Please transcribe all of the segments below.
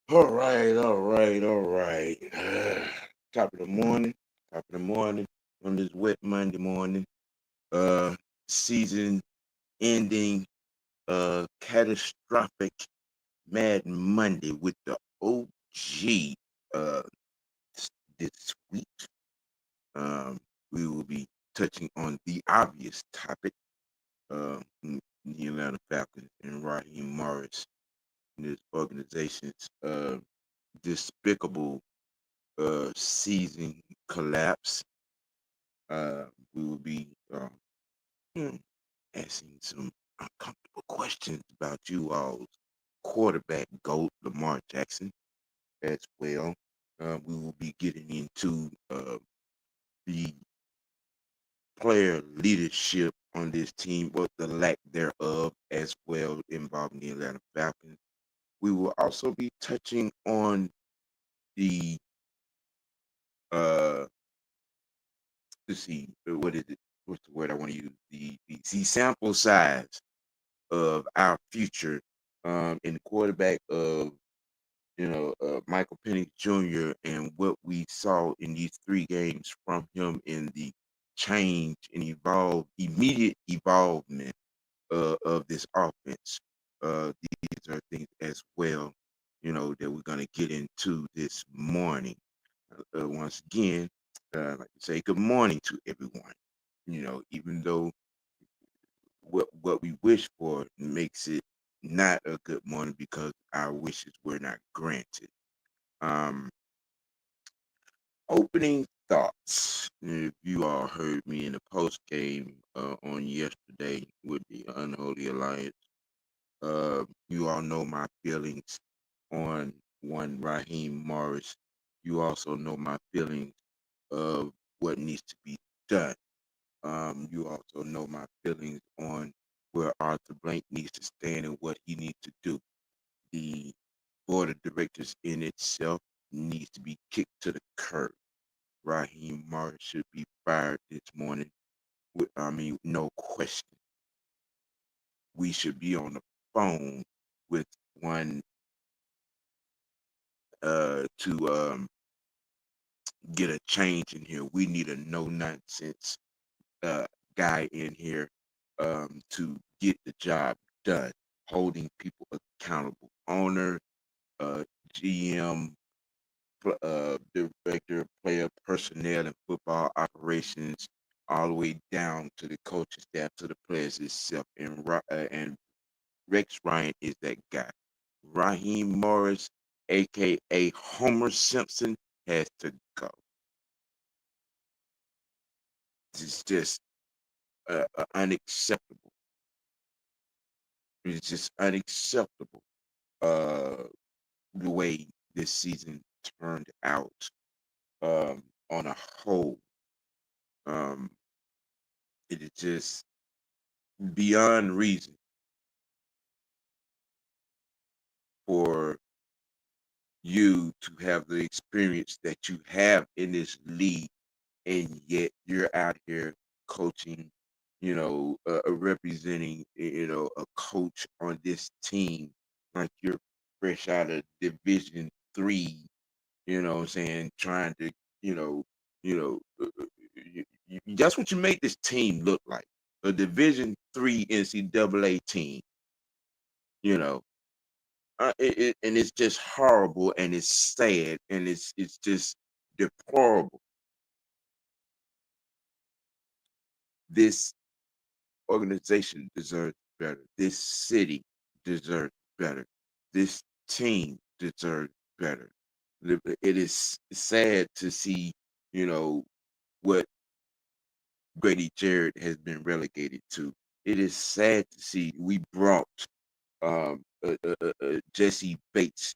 All right, all right, all right. Top of the morning, top of the morning on this wet Monday morning. Uh, season ending. Catastrophic Mad Monday with the OG. Uh, this week, um, we will be touching on the obvious topic. The Atlanta Falcons and Raheem Morris and his organization's despicable season collapse. We will be hmm, asking some uncomfortable questions about you all's quarterback GOAT, Lamar Jackson, as well. We will be getting into the player leadership on this team, or the lack thereof, as well, involving the Atlanta Falcons. We will also be touching on the uh let's see, what is it? What's the word I want to use? The sample size of our future in the quarterback of Michael Penix Jr. and what we saw in these 3 games from him in the change and immediate evolvement of this offense. These are things as well, that we're going to get into this morning. Once again, I'd like to say good morning to everyone. Even though what we wish for makes it not a good morning because our wishes were not granted. Um, Opening thoughts. If you all heard me in the post game on yesterday with the Unholy Alliance, you all know my feelings on one Raheem Morris. You also know my feelings of what needs to be done. You also know my feelings on where Arthur Blank needs to stand and what he needs to do. The board of directors in itself needs to be kicked to the curb. Raheem Morris should be fired this morning. No question. We should be on the phone with one to get a change in here. We need a no nonsense uh, guy in here to get the job done, holding people accountable. Owner, uh, GM, director, player, personnel, and football operations, all the way down to the coaching staff, to the players itself. And Rex Ryan is that guy. Raheem Morris, aka Homer Simpson, has to go. It's just unacceptable. It's just unacceptable. Uh, the way this season turned out on a whole. Um, it is just beyond reason for you to have the experience that you have in this league, and yet you're out here coaching, representing, a coach on this team like you're fresh out of Division 3. You know what I'm saying? Trying to, you know, you know, that's what you make this team look like, a Division 3 NCAA team. You know, and it's just horrible, and it's sad, and it's just deplorable. This organization deserves better. This city deserves better. This team deserves better. It is sad to see, you know, what Grady Jarrett has been relegated to. It is sad to see we brought Jesse Bates,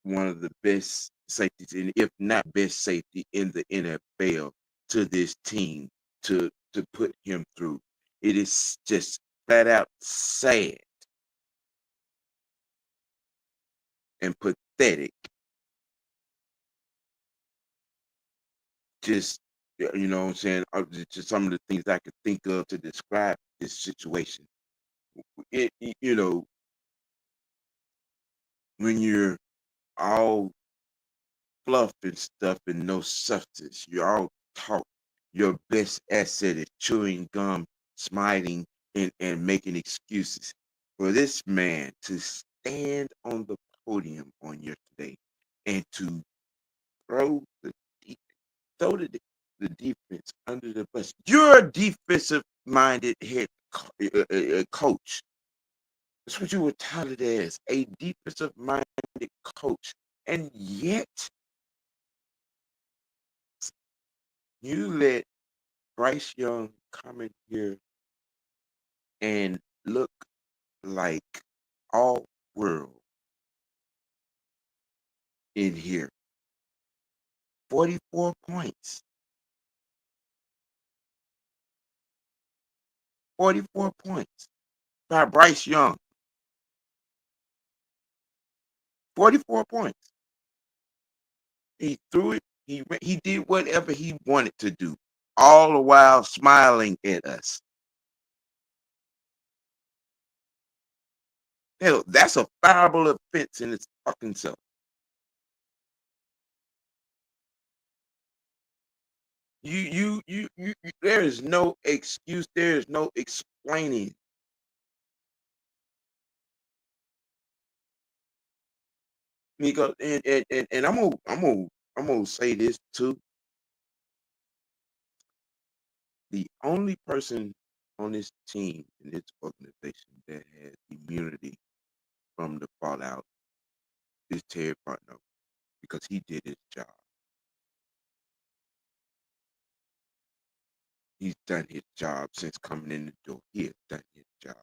one of the best safeties, and if not best safety in the NFL, to this team to put him through. It is just flat out sad and pathetic. Just you know what I'm saying? Just some of the things I could think of to describe this situation. you know, when you're all fluff and stuff and no substance, you're all talk. Your best asset is chewing gum, smiling, and making excuses. For this man to stand on the podium on yesterday and to throw the de- throw the defense under the bus. You're a defensive minded coach. That's what you were touted as, a defensive minded coach. And yet you let Bryce Young come in here and look like all world in here. 44 points. 44 points by Bryce Young. 44 points. He threw it. He did whatever he wanted to do, all the while smiling at us. Hell, that's a fireable offense in its fucking self. There is no excuse. There is no explaining. Because and I'm gonna say this too. The only person on this team in this organization that has immunity from the fallout is Terry Partno because he did his job. He's done his job since coming in the door. He has done his job.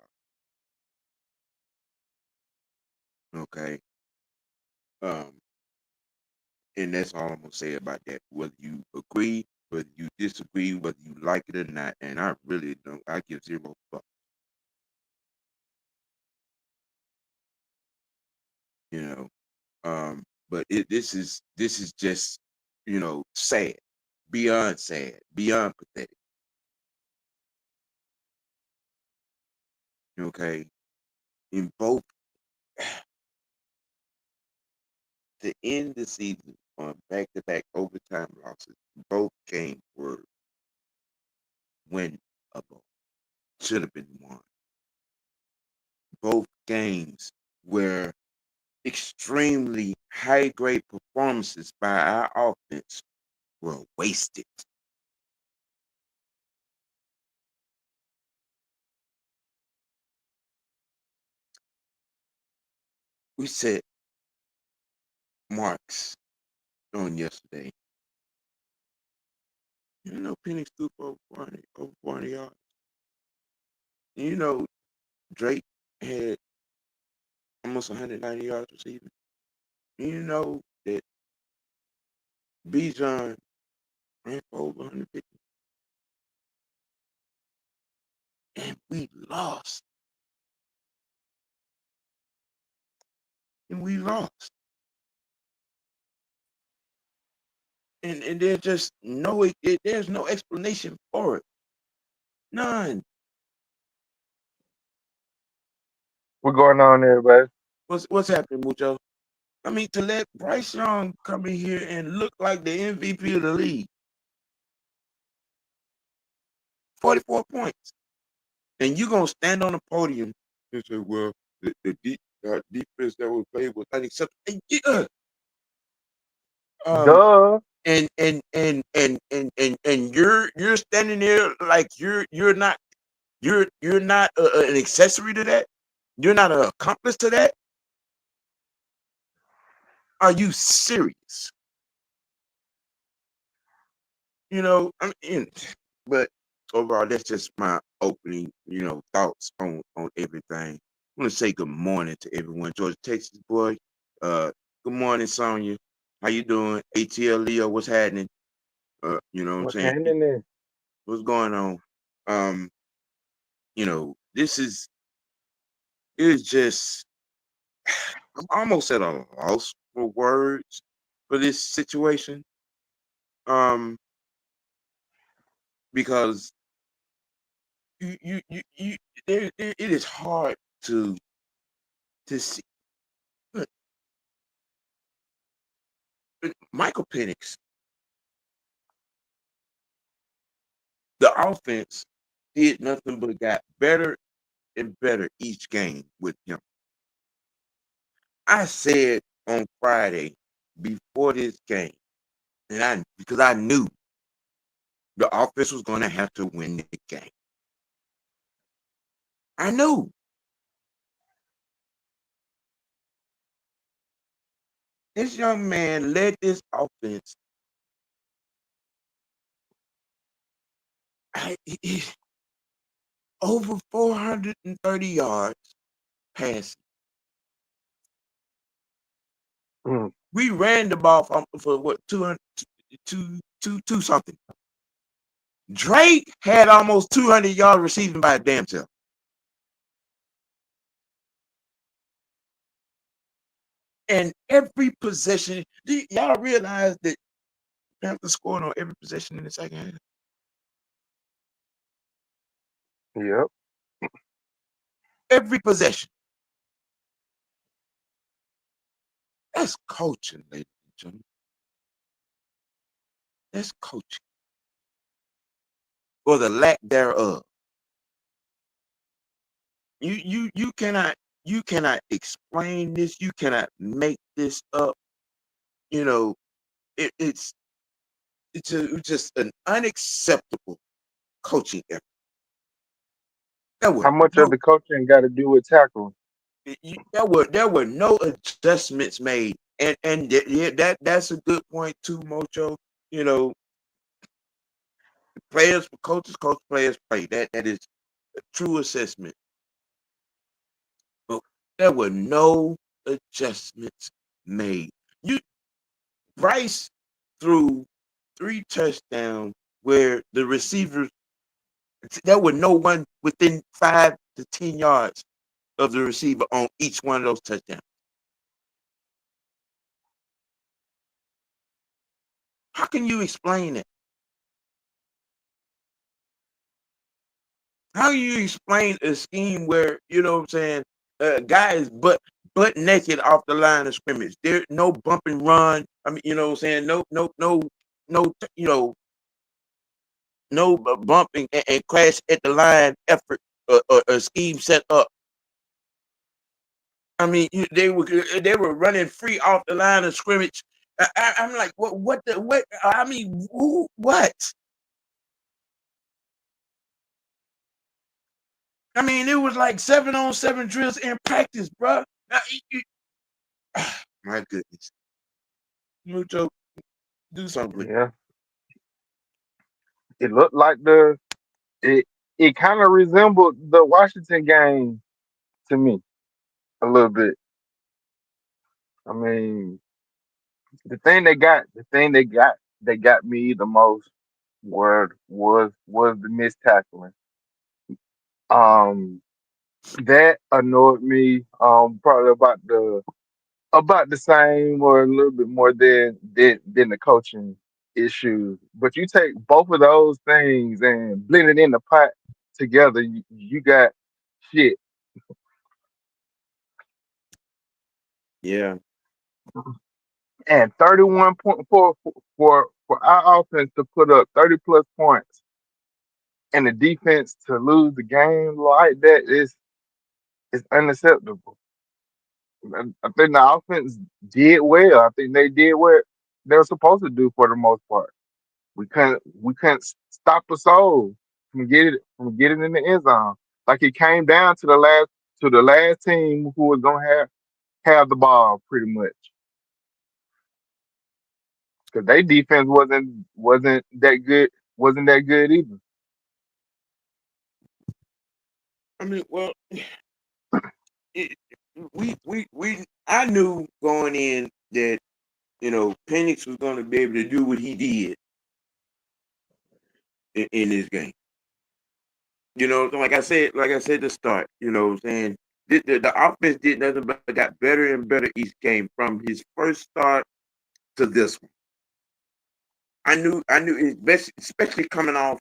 Okay. Um, and that's all I'm gonna say about that. Whether you agree, whether you disagree, whether you like it or not, and I really don't. I give zero fuck. You know. But this is just sad, beyond pathetic. Okay, in both to end the season on back-to-back overtime losses, both games were winnable, should have been won. Both games were extremely high-grade performances by our offense were wasted. We set marks on yesterday. Penix threw for over 40 yards. You know, Drake had almost 190 yards receiving. You know that Bijan ran for over 150, and we lost. And we lost. And there's just there's no explanation for it. None. What's going on, everybody? What's happening, Mucho? I mean, to let Bryce Young come in here and look like the MVP of the league, 44 points, and you gonna stand on the podium and say, "Well, the defense that was played was unacceptable." Yeah. Um, Duh. and you're standing there like you're not an accessory to that. You're not an accomplice to that. Are you serious? I mean, but overall, that's just my opening, thoughts on everything. I want to say good morning to everyone. Georgia, Texas boy. Uh, good morning, Sonya. How you doing? ATL Leo, what's happening? You know what I'm What's saying? happening? What's going on? Um, this is just I'm almost at a loss for words for this situation. Um, because you it is hard to see. Look, Michael Penix, the offense did nothing but got better and better each game with him. I said on Friday before this game, and I because I knew the offense was going to have to win the game. I knew this young man led this offense over 430 yards passing. Mm. We ran the ball for what 200, two something. Drake had almost 200 yards receiving by a damn self. And every possession, do y'all realize that Panthers scored on every possession in the second half? Yep. Every possession. That's coaching, ladies and gentlemen. That's coaching, or the lack thereof. You cannot explain this. You cannot make this up. You know, it's just an unacceptable coaching effort. There were How much of no the coaching got to do with tackling? there were no adjustments made, and yeah, that's a good point too, Mocho. You know, players for coaches, coach players play. That is a true assessment. But there were no adjustments made. You Bryce threw 3 touchdowns where the receivers there were no one within 5 to 10 yards of the receiver on each one of those touchdowns. How can you explain it? How do you explain a scheme where you know what I'm saying? Guy is butt naked off the line of scrimmage. There no bump and run. I mean, you know what I'm saying? No. No bumping and crash at the line effort or scheme set up. I mean, they were running free off the line of scrimmage. I'm like, what? I mean, who? What? I mean, it was like 7-on-7 drills in practice, bro. My goodness, Mucho, do something with Yeah. It looked like it kind of resembled the Washington game to me a little bit. I mean, the thing they got me the most was the missed tackling. Um, that annoyed me. Probably about the same or a little bit more than the coaching issues. But you take both of those things and blend it in the pot together, you got shit. yeah. And 31.4 for our offense to put up 30 plus points and the defense to lose the game like that is unacceptable. I think the offense did well. I think they did what they were supposed to do for the most part. We couldn't stop the soul from getting in the end zone. Like it came down to the last team who was gonna have the ball pretty much because their defense wasn't that good either. I mean, well, it, we I knew going in that Penix was going to be able to do what he did in this game. Like I said to start. What I'm saying the offense did nothing but got better and better each game from his first start to this one. I knew, especially coming off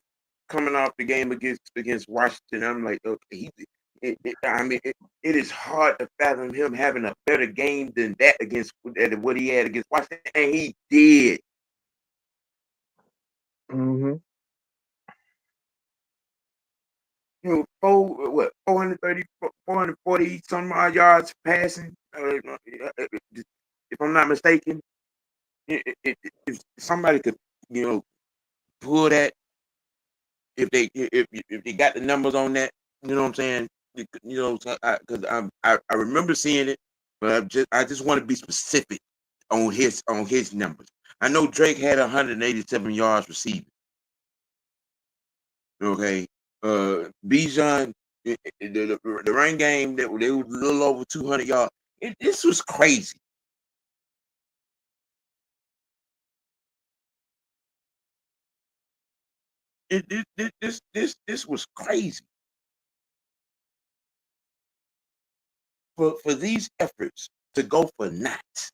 coming off the game against Washington. I'm like, okay, I mean, it is hard to fathom him having a better game than that against what he had against Washington, and he did. Hmm. You know, 430, 440 some odd yards passing. If I'm not mistaken, if somebody could, you know, pull that, if they got the numbers on that, you know what I'm saying? You know, because I remember seeing it, but I just want to be specific on his numbers. I know Drake had 187 yards receiving. Okay, Bijan, the run game that they were a little over 200 yards. This was crazy. This was crazy for these efforts to go for naught.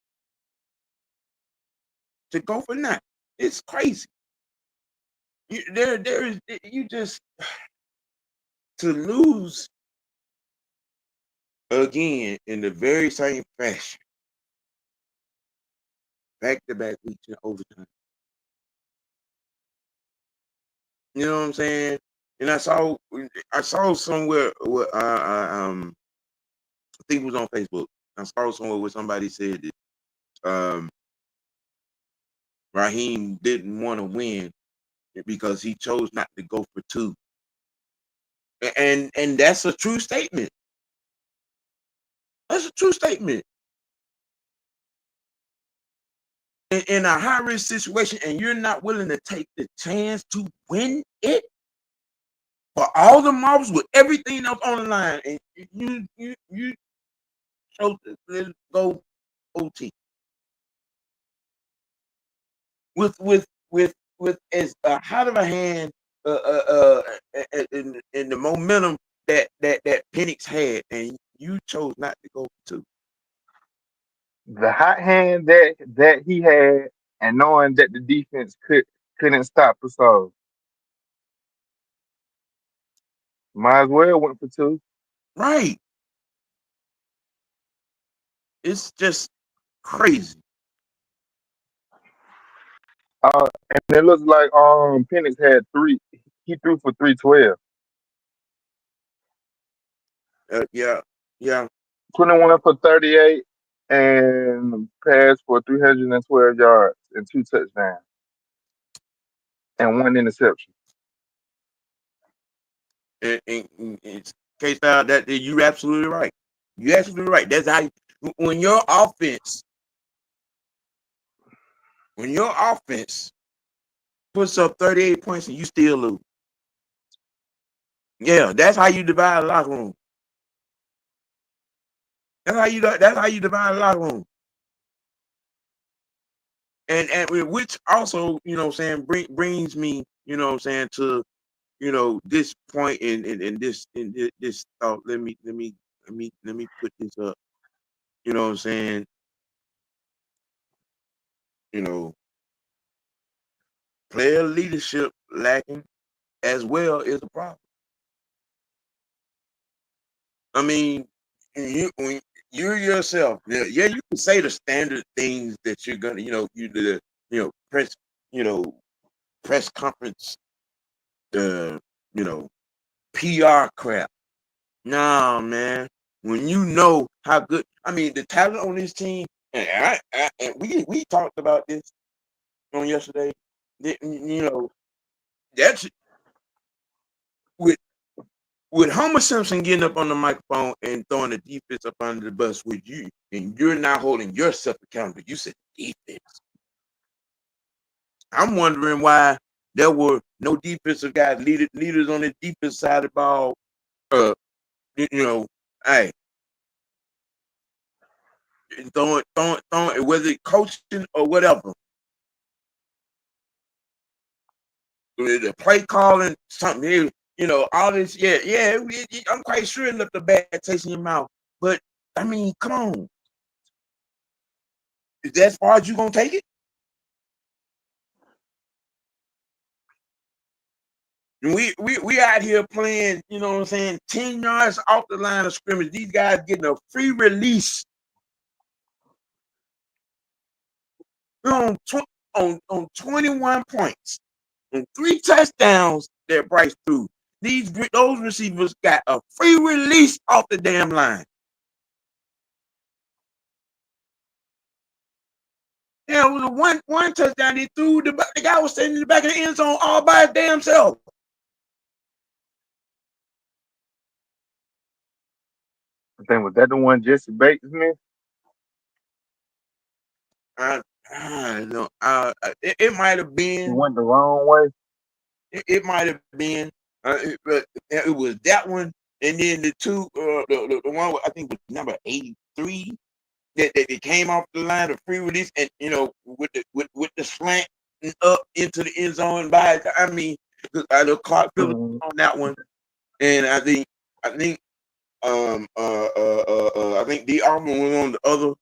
To go for naught. It's crazy. There is you just to lose again in the very same fashion, back to back weeks in overtime. You know what I'm saying? And I saw somewhere where I think it was on Facebook. I saw somewhere where somebody said that Raheem didn't want to win because he chose not to go for two. And that's a true statement. That's a true statement. In a high risk situation, and you're not willing to take the chance to win it for all the marbles with everything else on the line, and you chose to let's go OT with as hot of a hand in the momentum that Penix had, and you chose not to go to. The hot hand that he had, and knowing that the defense couldn't stop us all, might as well went for two. Right. It's just crazy. And it looks like Penix had three. He threw for 312. Yeah, yeah. 21 for 38 and passed for 312 yards and two touchdowns and one interception. And it's case out that you're absolutely right. You're absolutely right. That's how when your offense when your offense puts up 38 points and you still lose. Yeah, that's how you divide a locker room. That's how you divide a locker room. And which also, you know what I'm saying, brings me, you know what I'm saying, to, you know, this point in this thought. Let me put this up. You know what I'm saying? You know, player leadership lacking as well is a problem. I mean, when you yourself, yeah, you can say the standard things that you're gonna, press, you know, press conference, uh, you know, PR crap. Nah, man. When you know how good, I mean, the talent on this team, and we talked about this on yesterday. You know, that's with with Homer Simpson getting up on the microphone and throwing the defense up under the bus with you, and you're not holding yourself accountable. You said defense. I'm wondering why there were no defensive guys, leaders on the defense side of the ball. Uh, you know, hey, throwing, whether it coaching or whatever, the play calling, something, all this, yeah. I'm quite sure it left a bad taste in your mouth. But I mean, come on, is that as far as you gonna take it? And we out here playing, you know what I'm saying, 10 yards off the line of scrimmage. These guys getting a free release on, on 21 points and 3 touchdowns that Bryce threw. Those receivers got a free release off the damn line. Yeah, it was a one touchdown he threw. The guy was standing in the back of the end zone all by his damn self. I think was that the one Jesse Bates missed? I don't know. It might have He been. went the wrong way. It might have been. But it was that one, and then the two, the one I think was number 83 that came off the line of free release, and with the slant and up into the end zone by. I mean, the Clark Phillips Mm-hmm. on that one, and I think I think the Auburn was on the other.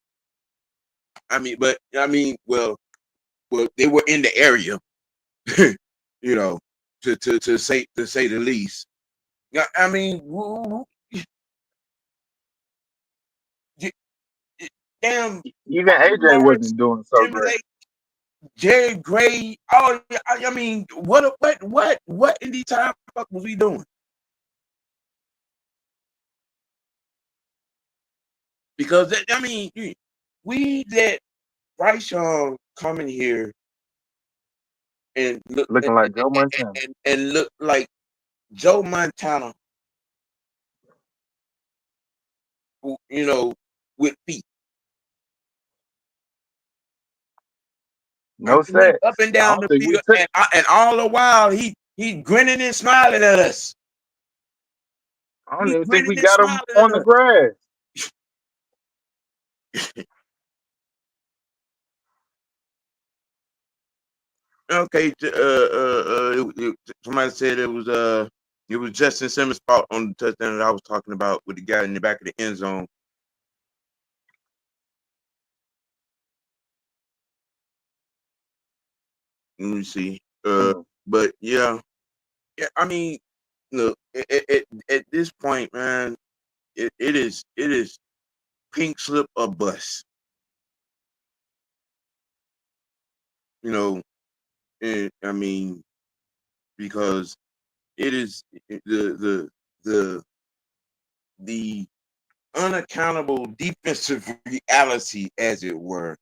Well, they were in the area, you know, to say the least. Yeah, I mean, damn, Even AJ Morris, wasn't doing so great. Timberlake, Jerry Gray. Oh, I mean, what in the time fuck was we doing? Because I mean, we let Bryce Young come in here and look Looking like Joe Montana. and look like Joe Montana, you know, with feet. I No mean, he sacks. up and I down don't the think we field, took. and all the while he grinning and smiling at us. I don't He even think grinning we and got him smiling on at the us. grass. Okay, somebody said it was Justin Simmons' fault on the touchdown that I was talking about with the guy in the back of the end zone. Let me see. Mm. But yeah. I mean, look, at this point, man, it is pink slip or bust. You know, I mean, because it is the the unaccountable defensive reality, as it were,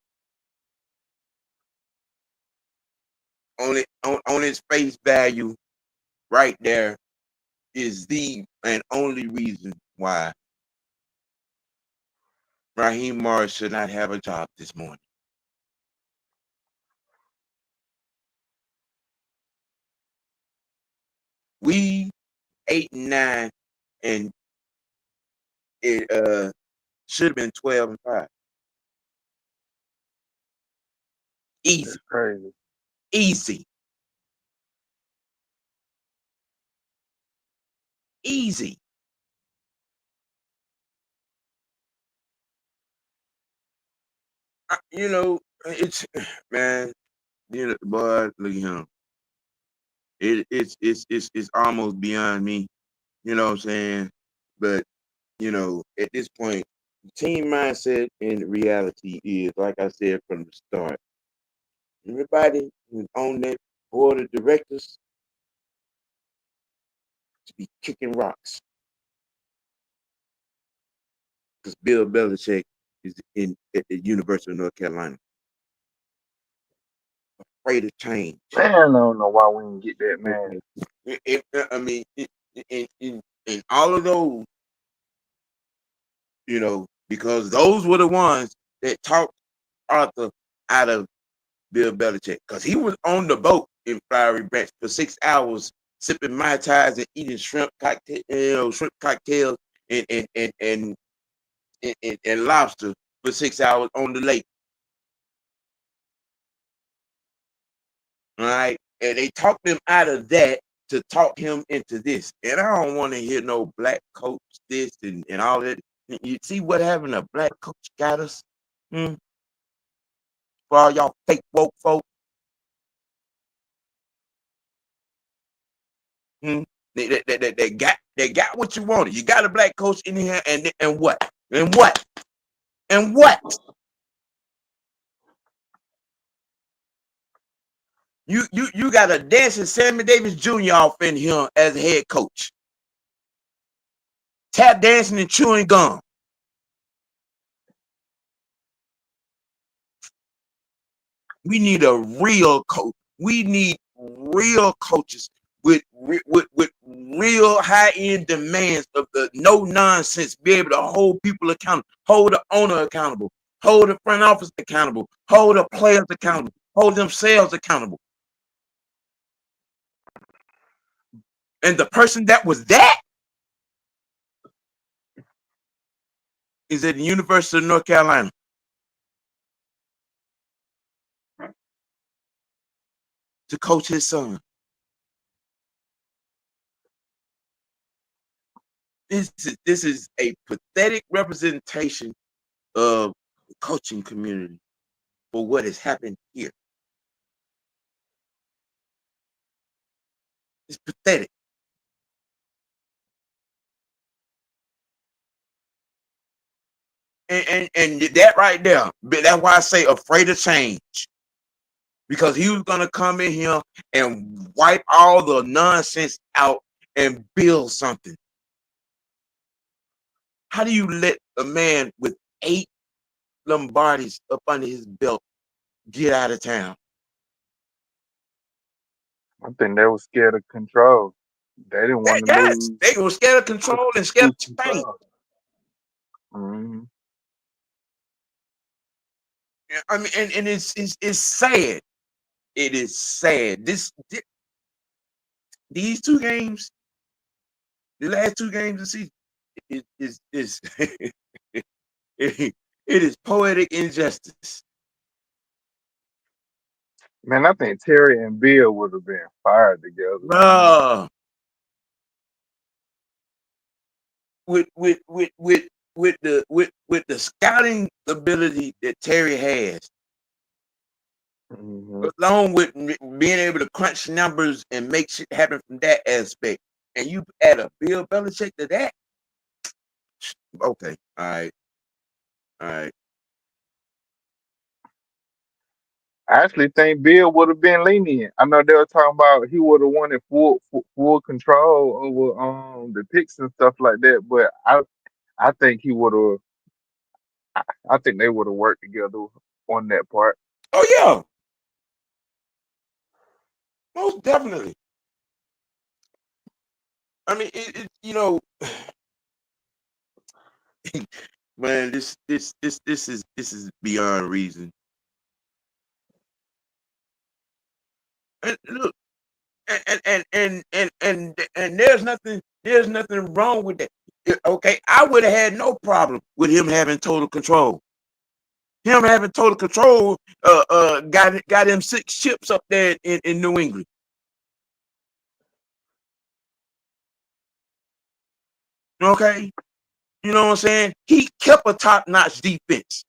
on its face value, right there is the and only reason why Raheem Morris should not have a job this morning. We 8 and 9, and it should have been 12 and 5. Easy, That's crazy. easy, easy. It's man. Boy, look at him. It's almost beyond me. You know what I'm saying? But at this point, team mindset and reality is, like I said from the start, everybody who's on that board of directors to be kicking rocks because Bill Belichick is at the University of North Carolina, afraid of change. Man, I don't know why we didn't get that man. Okay. I mean, in all of those, because those were the ones that talked Arthur out of Bill Belichick, because he was on the boat in Flowery Branch for 6 hours, sipping mai tais and eating shrimp cocktails and lobster for 6 hours on the lake. All right, and they talked him out of that to talk him into this. And I don't want to hear no black coach this and all that. You see what having a black coach got us? Hmm? For all y'all fake woke folk, Hmm? They got what you wanted. You got a black coach in here, and what? And what? And what? You got a dancing Sammy Davis Jr. off in here as a head coach. Tap dancing and chewing gum. We need a real coach. We need real coaches with real high end demands of the no nonsense. Be able to hold people accountable, hold the owner accountable, hold the front office accountable, hold the players accountable, hold themselves accountable. And the person that was that is at the University of North Carolina to coach his son. This is a pathetic representation of the coaching community for what has happened here. It's pathetic. And that right there, that's why I say afraid of change. Because he was gonna come in here and wipe all the nonsense out and build something. How do you let a man with 8 Lombardis up under his belt get out of town? I think they were scared of control. They didn't want to Yes, lose they were scared of control and scared lose of change. control. Hmm. I mean, and it's sad. It is sad. These 2 games, the last 2 games of the season, is it is poetic injustice. Man, I think Terry and Bill would have been fired together, man. Bruh, with the scouting ability that Terry has, Hmm. along with being able to crunch numbers and make shit happen from that aspect, and you add a Bill Belichick to that, okay, all right. I actually think Bill would have been lenient. I know they were talking about he would have wanted full control over the picks and stuff like that, but I think he would have. I think they would have worked together on that part. Oh yeah, most definitely. I mean, man, this is beyond reason. And look, and there's nothing wrong with that. Okay, I would have had no problem with him having total control. Him having total control, got him 6 chips up there in New England. Okay, you know what I'm saying? He kept a top notch defense.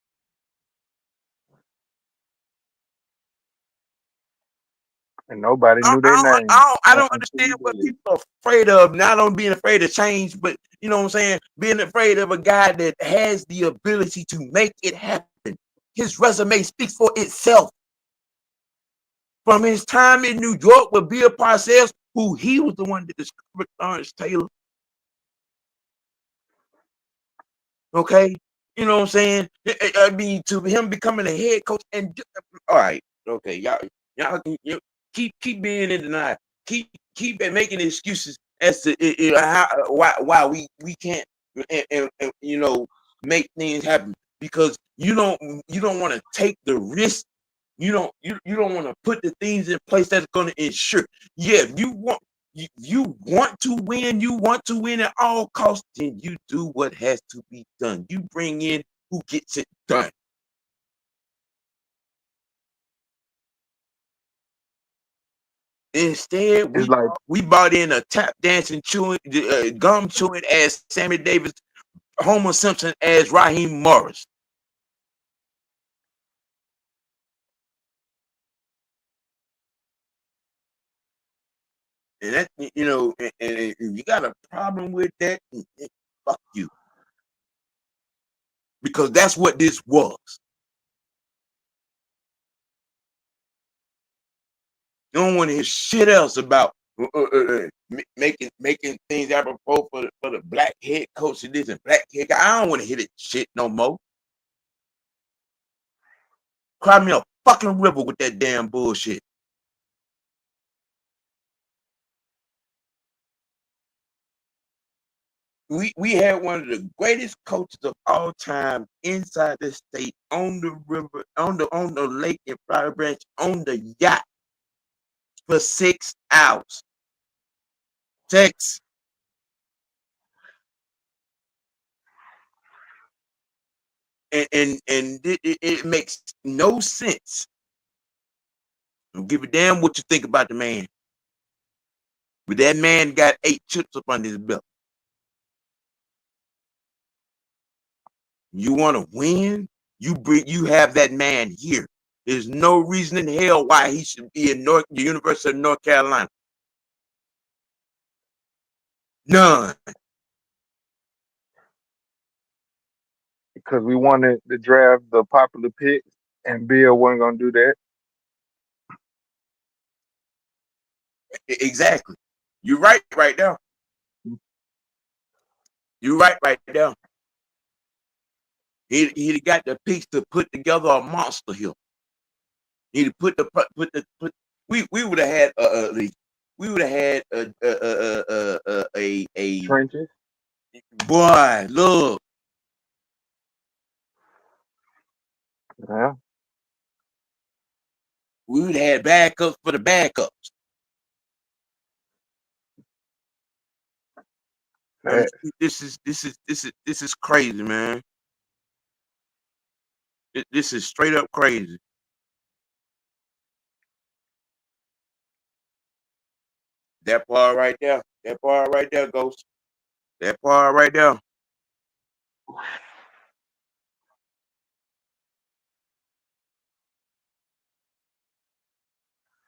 And nobody I, knew their I, don't- name I, don't, I don't until understand he what did. people are afraid of. Not on being afraid of change, but you know what I'm saying? Being afraid of a guy that has the ability to make it happen. His resume speaks for itself. From his time in New York with Bill Parcells, who he was the one that discovered Lawrence Taylor. Okay, you know what I'm saying? I mean, to him becoming a head coach and all right, okay, y'all you keep being in denial, keep making excuses as to how, why we can't make things happen because you don't want to take the risk. You don't want to put the things in place that's going to ensure. Yeah, you want to win at all costs, then you do what has to be done. You bring in who gets it done. Instead, It's we like we brought in a tap dancing, chewing, gum chewing as Sammy Davis, Homer Simpson as Raheem Morris. and that and you got a problem with that, fuck you, because that's what this was. You don't want to hear shit else about making things apropos for the black head coach and this and black head guy. I don't want to hear that shit no more. Cry me a fucking river with that damn bullshit. We had one of the greatest coaches of all time inside the state, on the river, on the lake in Flower Branch, on the yacht for 6 hours. Sex. And it makes no sense. Don't give a damn what you think about the man. But that man got 8 chips up on his belt. You want to win? You have that man here. There's no reason in hell why he should be in the University of North Carolina. None. because we wanted to draft the popular picks, and Bill wasn't gonna do that. Exactly. You're right now. You're right there. He got the picks to put together a monster here. He put the put the put. We would have had we would have had a Trenches. boy. Look, Yeah, we would have had backups for the backups. I mean, that. this is crazy, man. This is straight up crazy. That part right there. That part right there, Ghost. That part right there.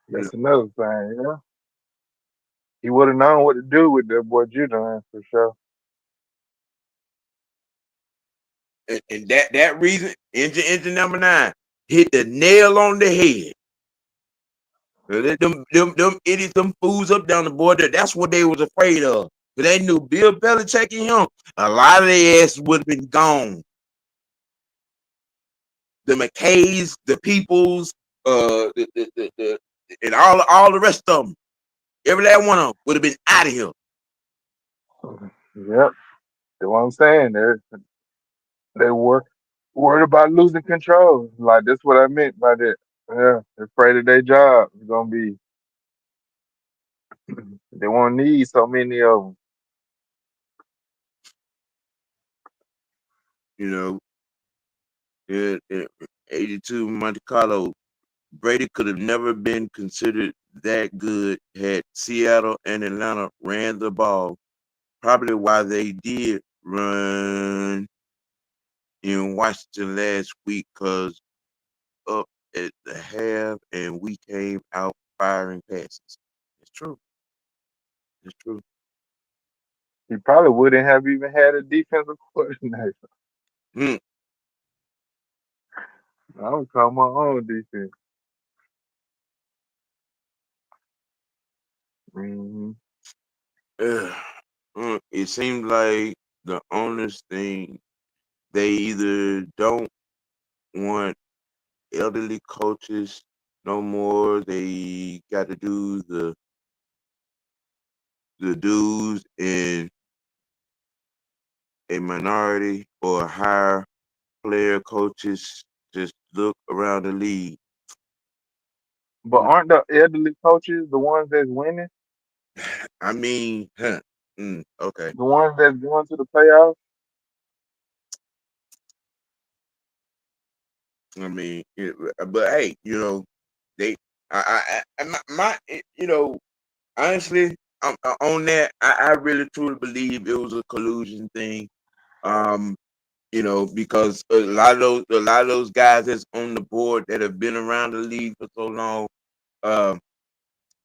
You That's another thing. Yeah, he would have known what to do with that boy Judon for sure. and that reason, engine number 9 hit the nail on the head. Them idiots, them fools up down the border. That's what they was afraid of. But they knew Bill Belichick and him, a lot of their ass would have been gone. The McKays, the Peoples, and all the rest of them. Every last one of them would have been out of here. Yep, that's what I'm saying. They were worried about losing control. Like that's what I meant by that. Yeah, they're afraid of their job. It's gonna be. They won't need so many of them. You know, 82 Monte Carlo. Brady could have never been considered that good had Seattle and Atlanta ran the ball. Probably why they did run in Washington last week, because up at the half and we came out firing passes. It's true. It's true. He probably wouldn't have even had a defensive coordinator. Mm. I would call my own defense. Hmm. It seems like the owners think they either don't want elderly coaches no more. They got to do the dues in a minority or higher player coaches. Just look around the league. But aren't the elderly coaches the ones that's winning? I mean, okay. The ones that's going to the playoffs? I mean, but hey, they, honestly, on that, I really truly believe it was a collusion thing. Um, because a lot of those guys that's on the board that have been around the league for so long, um,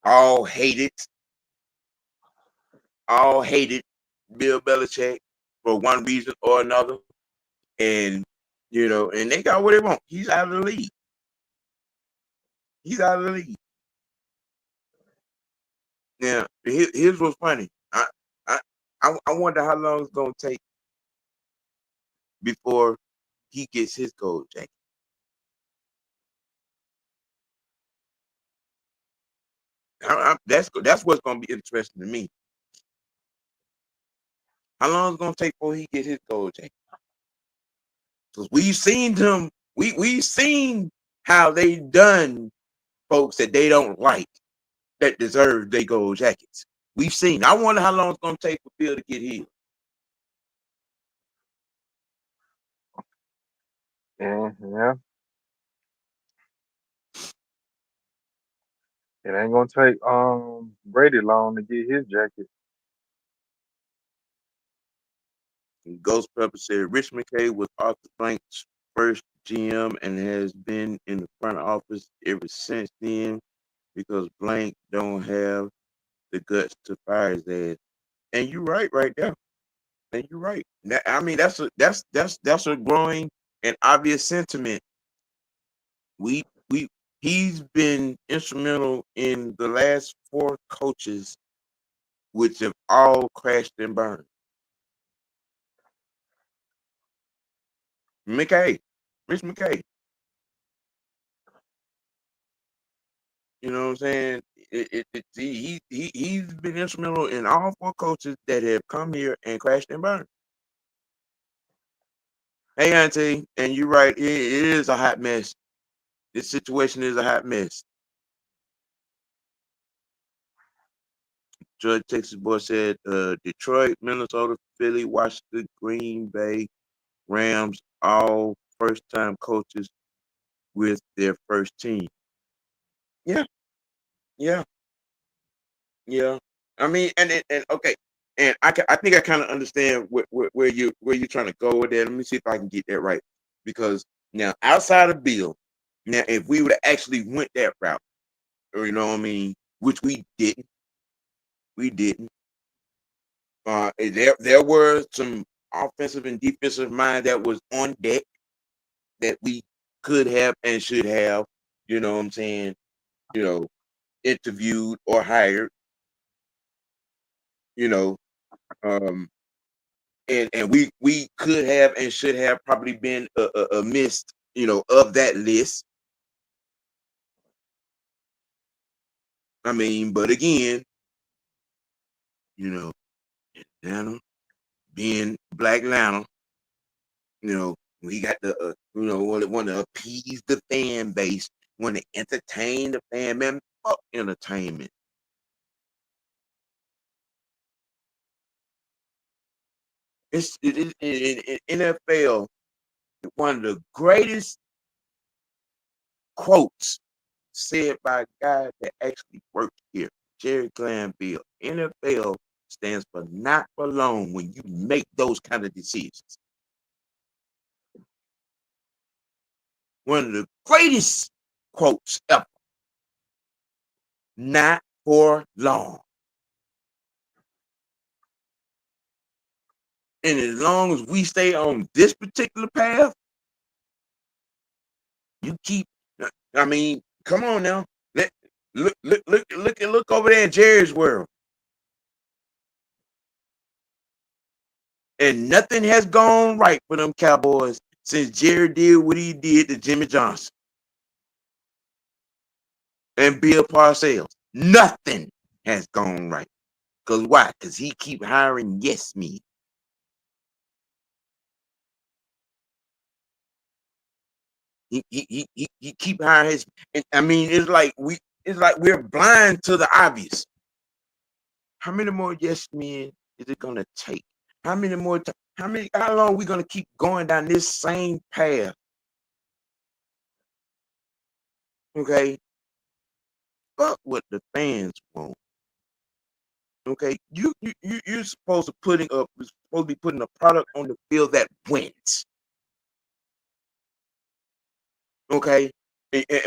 all hate it. all hated Bill Belichick for one reason or another, and and they got what they want. He's out of the league. He's out of the league. Now, here's what's funny. I, I wonder how long it's gonna take before he gets his gold jacket. That's what's gonna be interesting to me. How long is it gonna take before he get his gold jacket? Because we've seen them. We've seen how they done folks that they don't like that deserve their gold jackets. We've seen. I wonder how long it's gonna take for Bill to get his. Yeah, yeah. It ain't gonna take Brady long to get his jacket. And Ghost Pepper said Rich McKay was Arthur Blank's first GM and has been in the front office ever since then because Blank don't have the guts to fire his ass. And you're right there. And you're right. I mean, that's a growing and obvious sentiment. We he's been instrumental in the last four coaches, which have all crashed and burned. McKay, Rich McKay. You know what I'm saying? He's been instrumental in all four coaches that have come here and crashed and burned. Hey, Auntie, and you're right. It is a hot mess. This situation is a hot mess. Judge Texas Boy said Detroit, Minnesota, Philly, Washington, Green Bay, Rams, all first time coaches with their first team. Yeah, yeah, yeah. I mean, and okay, and I think I kind of understand where you're trying to go with that. Let me see if I can get that right, because now outside of Bill, now if we would have actually went that route, or you know what I mean, which we didn't. There were some offensive and defensive mind that was on deck that we could have and should have, you know what I'm saying, you know, interviewed or hired, you know, um, and we could have and should have probably been a missed, of that list. I mean, but again, you know, Atlanta being Black Atlanta, we got the want to appease the fan base, want to entertain the fan man. Fuck entertainment. NFL. One of the greatest quotes said by a guy that actually worked here, Jerry Glanville. NFL stands for not for long when you make those kind of decisions. One of the greatest quotes ever. Not for long. And as long as we stay on this particular path, you keep. I mean, come on now. Look over there in Jerry's world, and nothing has gone right for them Cowboys since Jerry did what he did to Jimmy Johnson and Bill Parcells. Nothing has gone right. Cause why? Cause he keep hiring yes men. He keep hiring his. And I mean, it's like we're blind to the obvious. How many more yes men is it gonna take? How many more? How long are we gonna keep going down this same path? Okay, fuck what the fans want. Okay, you're supposed to be putting a product on the field that wins. Okay,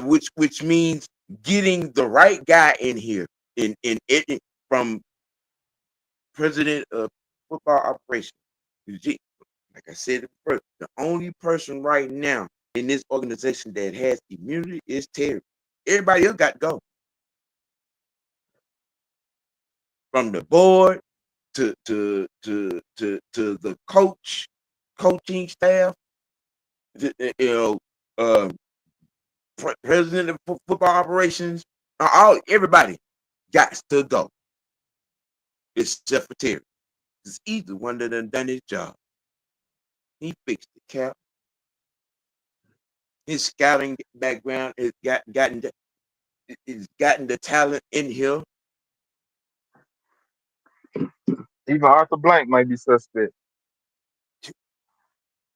which means getting the right guy in here in it from president of football operations. Like I said first, the only person right now in this organization that has immunity is Terry. Everybody else got to go. From the board to the coaching staff, you know, uh, president of football operations, all everybody got to go except for Terry. Because either one that done his job. He fixed the cap. His scouting background has gotten the talent in here. Even Arthur Blank might be suspect.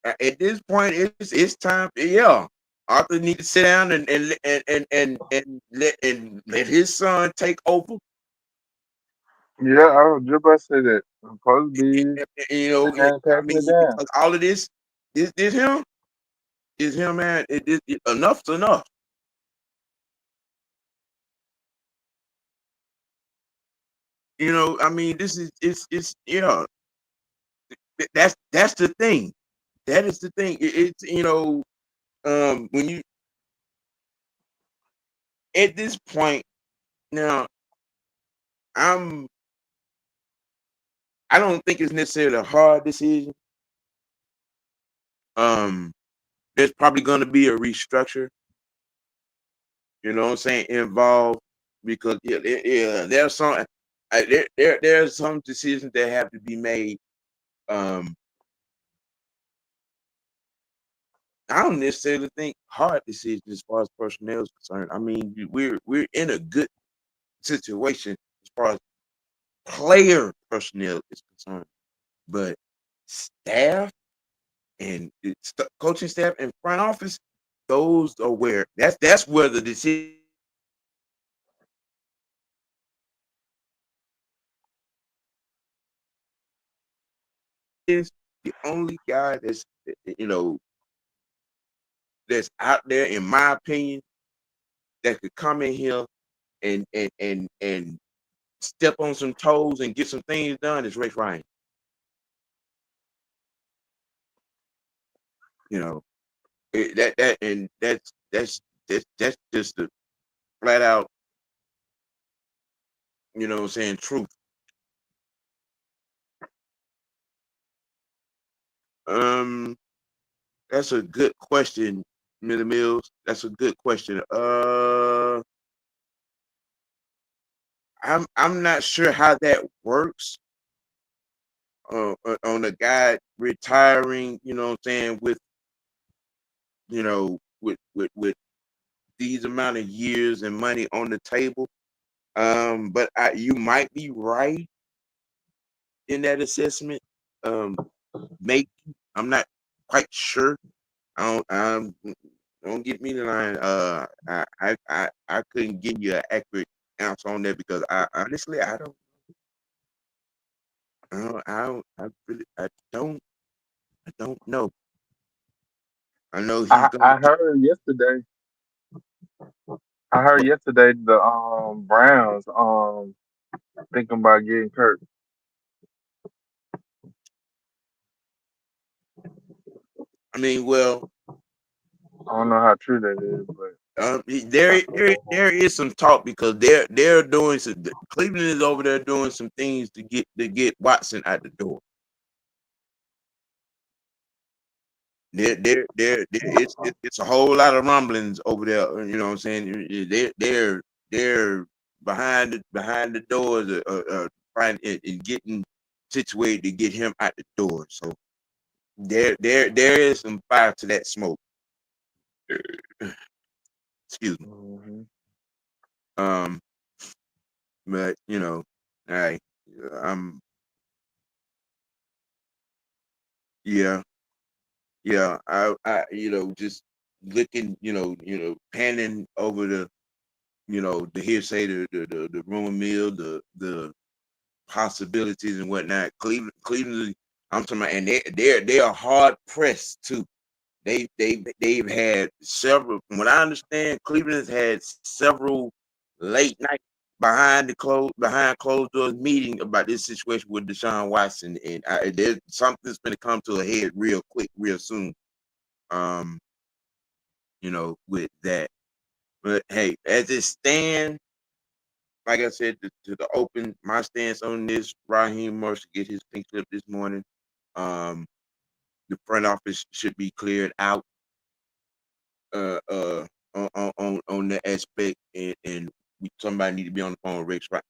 At this point, it's time. Yeah, Arthur need to sit down and let his son take over. Yeah, I was just about to say that. I'm supposed to be You know, and I passing mean, it down. because all of this him is him, man. Enough's enough. You know, I mean, this is it's yeah. That's the thing. That is the thing. It's when you at this point now, I'm I don't think it's necessarily a hard decision. Um, there's probably going to be a restructure. You know what I'm saying? Involved because there's some there's some decisions that have to be made. Um, I don't necessarily think hard decisions as far as personnel is concerned. I mean, we're in a good situation as far as player personnel is concerned, but staff and coaching staff and front office, those are where that's where the decision is. The only guy you know that's out there, in my opinion, that could come in here and step on some toes and get some things done is Ray Ryan. You know that and that's just the flat out, what I'm saying, truth. Um, that's a good question, Millie Mills. That's a good question. I'm not sure how that works. On a guy retiring, you know what I'm saying, with these amount of years and money on the table. But you might be right in that assessment. Um, maybe I'm not quite sure. Don't get me the line. I couldn't give you an accurate answer on that because I honestly I don't know. I know he's I gonna I get. heard yesterday. I heard yesterday the Browns thinking about getting Kirk. I mean, well, I don't know how true that is, but there that's a rumor. there is some talk because they're doing some. Cleveland is over there doing some things to get Watson out the door. It's a whole lot of rumblings over there. You know what I'm saying? They're behind the doors, trying and getting situated to get him out the door. So there is some fire to that smoke. Excuse me. Hmm. Um, but all right. Yeah, yeah. I just looking, panning over the hearsay, the rumor mill, the possibilities and whatnot. Cleveland, I'm talking about, and they are hard pressed too. They've had several. From what I understand, Cleveland has had several late night. behind closed doors meeting about this situation with Deshaun Watson, and there's something's going to come to a head real quick, real soon. Um, with that. But hey, as it stands, like I said to the open, my stance on this: Raheem should get his pink slip this morning. Um, the front office should be cleared out uh, uh, on that aspect, and somebody need to be on the phone with Rick. Right.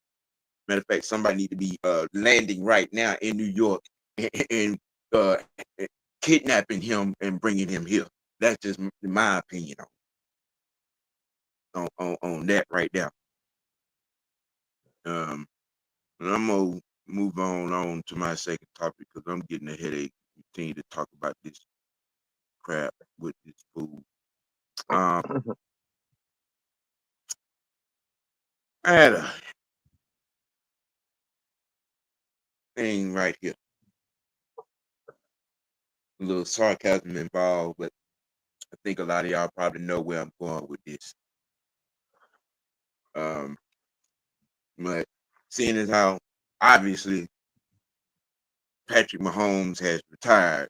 Matter of fact, somebody need to be landing right now in New York and uh, kidnapping him and bringing him here. That's just my opinion on that right now. Um, and I'm gonna move on to my second topic because I'm getting a headache. Continue to talk about this crap with this food. Um, I had a thing right here, a little sarcasm involved, but I think a lot of y'all probably know where I'm going with this. Um, but seeing as how obviously Patrick Mahomes has retired,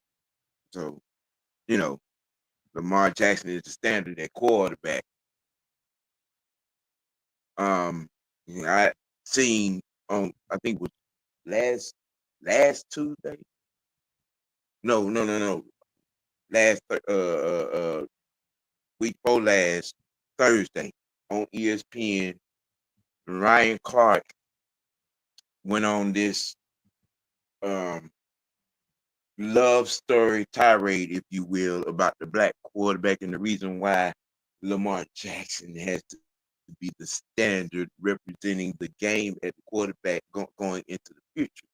so you know Lamar Jackson is the standard at quarterback. Um, I seen on I think it was last Tuesday. No. Last week before last Thursday on ESPN, Ryan Clark went on this um love story tirade, if you will, about the black quarterback and the reason why Lamar Jackson has to be the standard representing the game at the quarterback going into the future.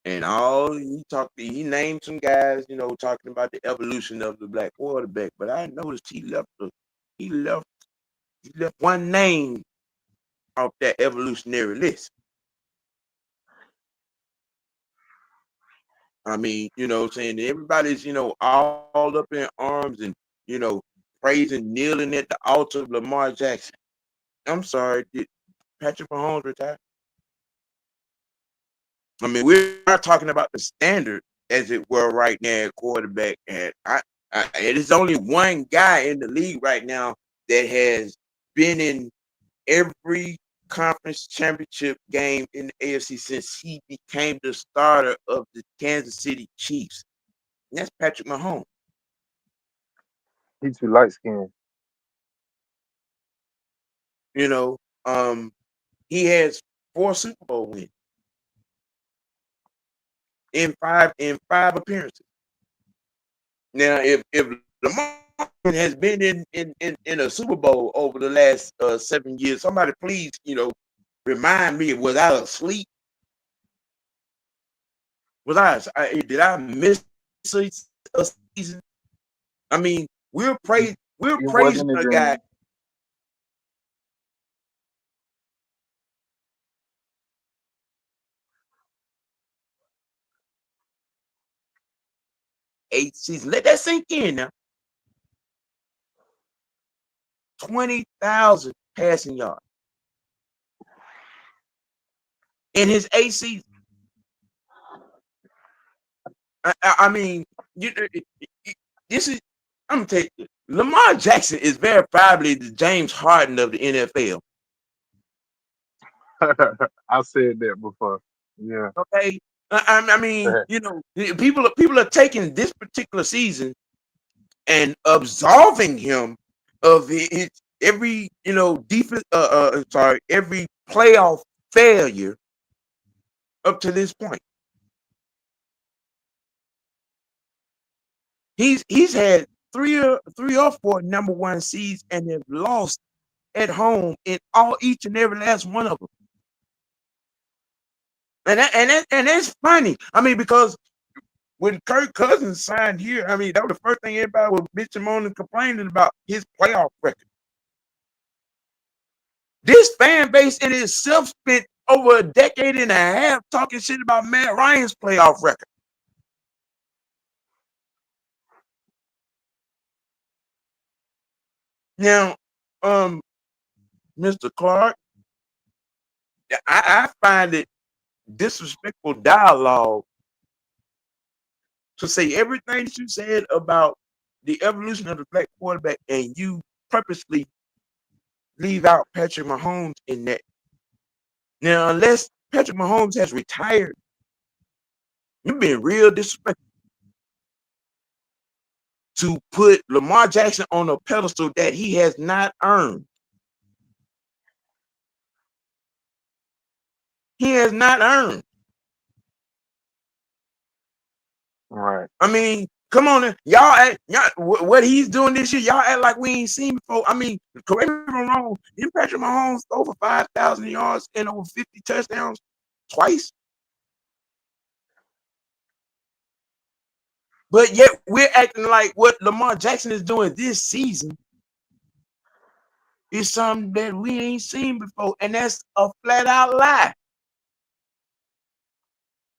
And all he named some guys, talking about the evolution of the black quarterback. But I noticed he left he left one name off that evolutionary list. I mean, saying everybody's, all up in arms and, you know, praising, kneeling at the altar of Lamar Jackson. I'm sorry, did Patrick Mahomes retire? I mean, we're talking about the standard, as it were, right now at quarterback. And it is only one guy in the league right now that has been in every conference championship game in the AFC since he became the starter of the Kansas City Chiefs. And that's Patrick Mahomes. He's too light skinned. You know, um, he has 4 Super Bowl wins in five appearances. Now, if Lamar has been in a Super Bowl over the last 7 years, somebody please, remind me, was I asleep? Did I miss a season? I mean, we're It praising wasn't a a guy dream. 8 seasons. Let that sink in now. 20,000 passing yards in his 8 seasons. I mean, this is. I'm gonna tell you, Lamar Jackson is verifiably the James Harden of the NFL. I said that before. Yeah. Okay, I mean, people are taking this particular season and absolving him of his every defense. Sorry, every playoff failure up to this point. He's had three or four number one seeds and have lost at home in each and every last one of them. And that's funny. I mean, because when Kirk Cousins signed here, I mean, that was the first thing everybody was bitching on and complaining about his playoff record. This fan base in itself spent over a decade and a half talking shit about Matt Ryan's playoff record. Now, Mr. Clark, I find it disrespectful dialogue to say everything that you said about the evolution of the black quarterback, and you purposely leave out Patrick Mahomes in that. Now, unless Patrick Mahomes has retired, you're being real disrespectful to put Lamar Jackson on a pedestal that he has not earned. He has not earned. Right. I mean, come on, y'all, what he's doing this year, y'all act like we ain't seen before. I mean, correct me if I'm wrong. Didn't Patrick Mahomes over 5,000 yards and over 50 touchdowns twice? But yet we're acting like what Lamar Jackson is doing this season is something that we ain't seen before, and that's a flat out lie.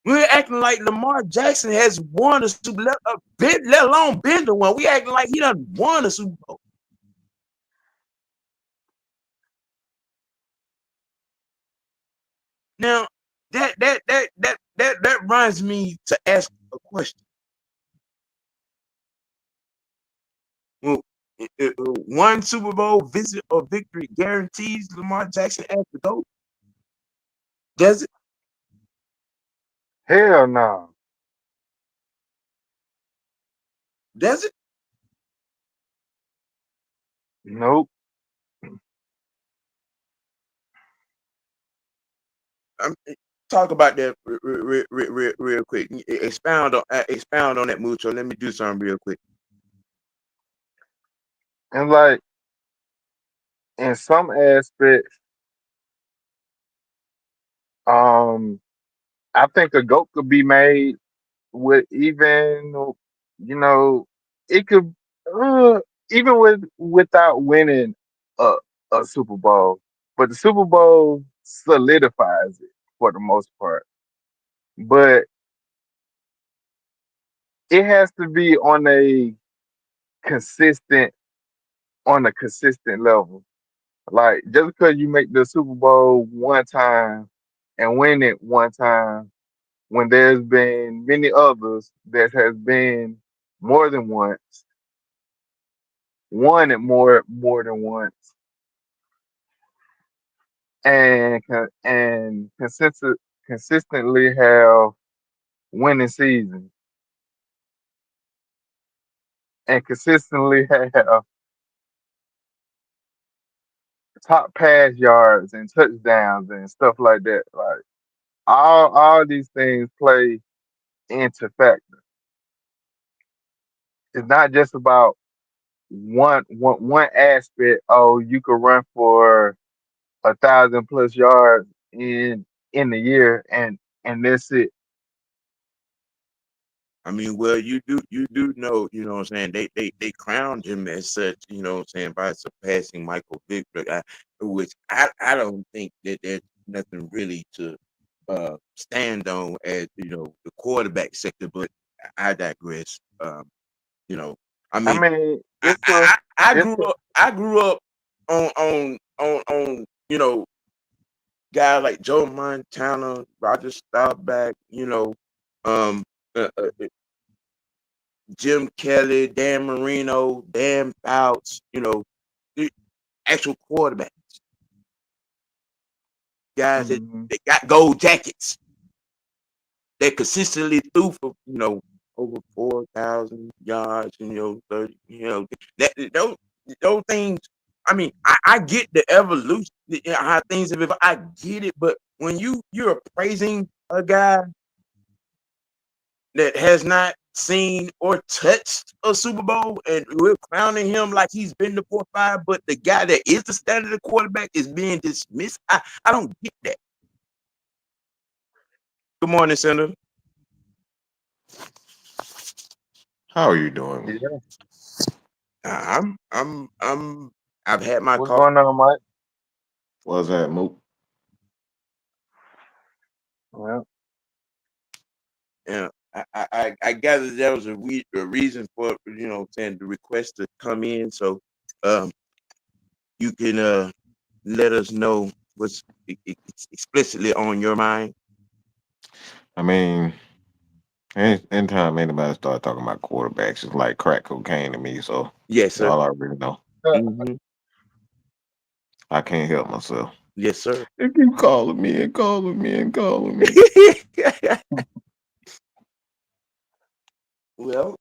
We're acting like Lamar Jackson has won a Super Bowl, let alone been the one. We acting like he done won a Super Bowl. Now, that reminds me to ask a question. Well, one Super Bowl visit or victory guarantees Lamar Jackson as the GOAT? Does it? Hell no. Does it? Nope. Talk about that real quick. Expound on that, Mucho. Let me do something real quick. And like in some aspects, um, I think a goat could be made with even, you know, it could even without winning a a Super Bowl, but the Super Bowl solidifies it for the most part. But it has to be consistent on a consistent level. Like just because you make the Super Bowl one time and win it one time, when there's been many others that has been more than once, won it more than once, and consistently have winning seasons and consistently have top pass yards and touchdowns and stuff like that. Like all these things play into factor. It's not just about one aspect. Oh, you could run for 1,000+ yards in the year, and that's it. I mean, well, you do know, what I'm saying, they crowned him as such, what I'm saying, by surpassing Michael Vick, which I don't think that there's nothing really to stand on as the quarterback sector, but I digress. You know, I I mean, mean, I it's a I, I it's grew a up on guys like Joe Montana, Roger Staubach, um uh, uh, Jim Kelly, Dan Marino, Dan Fouts, the actual quarterback guys that, mhm. that got gold jackets that consistently threw for over 4,000 yards and 30, that those things. I mean, I get the evolution, how things have evolved. I get it, but when you're praising a guy that has not seen or touched a Super Bowl, and we're crowning him like he's been to 4 5, but the guy that is the standard of quarterback is being dismissed. I don't get that. Good morning, Senator. How are you doing? Yeah. I'm I've had my What's coffee. going on, Mike? Was that Mook? Well, Yeah, I gather there was a reason for saying the request to come in, so um you can let us know. what's it's explicitly on your mind? I mean, anytime anybody start talking about quarterbacks, it's like crack cocaine to me. So Yes, sir. y'all already know. Hmm. I can't help myself. Yes, sir. They keep calling me and calling me and calling me. Well,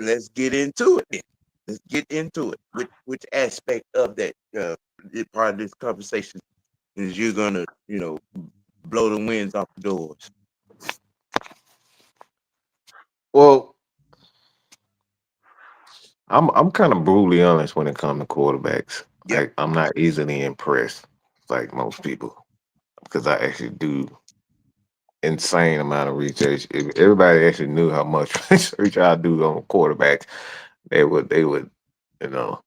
let's get into it then. Let's get into it. Which aspect of that part of this conversation is you're gonna, blow the winds off the doors? Well, I'm kind of brutally honest when it comes to quarterbacks. Yep. Like I'm not easily impressed like most people because I actually do insane amount of research. If everybody actually knew how much research I do on quarterbacks, they would, you know,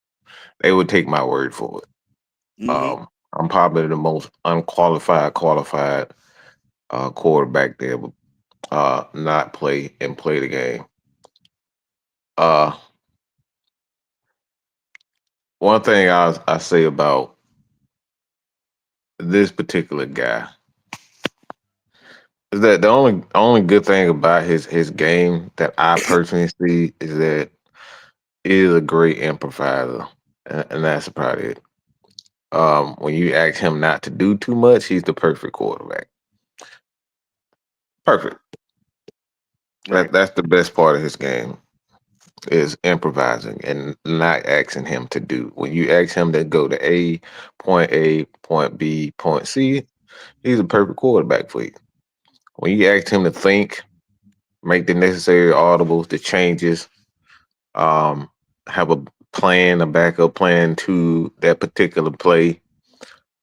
they would take my word for it. Hmm. I'm probably the most unqualified qualified quarterback that would not play and play the game. Uh, One thing I say about this particular guy is that the only good thing about his game that I personally see is that he is a great improviser, and that's about it. When you ask him not to do too much, he's the perfect quarterback. Perfect. Right. That's the best part of his game is improvising and not asking him to do. When you ask him to go to A, point B, point C, he's a perfect quarterback for you. When you ask him to think, make the necessary audibles, the changes, um, have a plan, a backup plan to that particular play,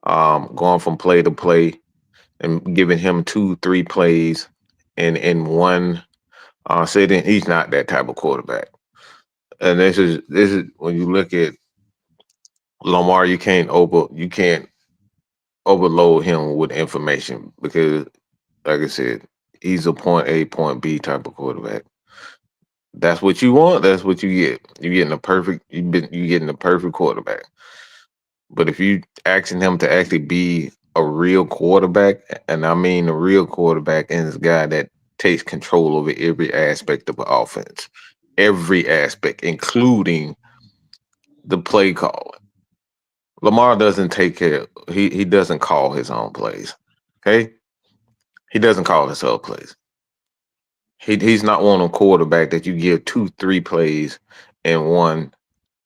going from play to play, and giving him two, three plays in one sitting, he's not that type of quarterback. And this is when you look at Lamar, you can't overload him with information because, like I said, he's a point A, point B type of quarterback. That's what you want. That's what you get. You're getting a perfect. You getting a perfect quarterback. But if you asking him to actually be a real quarterback, and I mean a real quarterback, and this guy that takes control over every aspect of the offense, every aspect, including the play calling. Lamar doesn't take care. He doesn't call his own plays. Okay, he doesn't call his own plays. He's not one of quarterback that you give two, three plays in one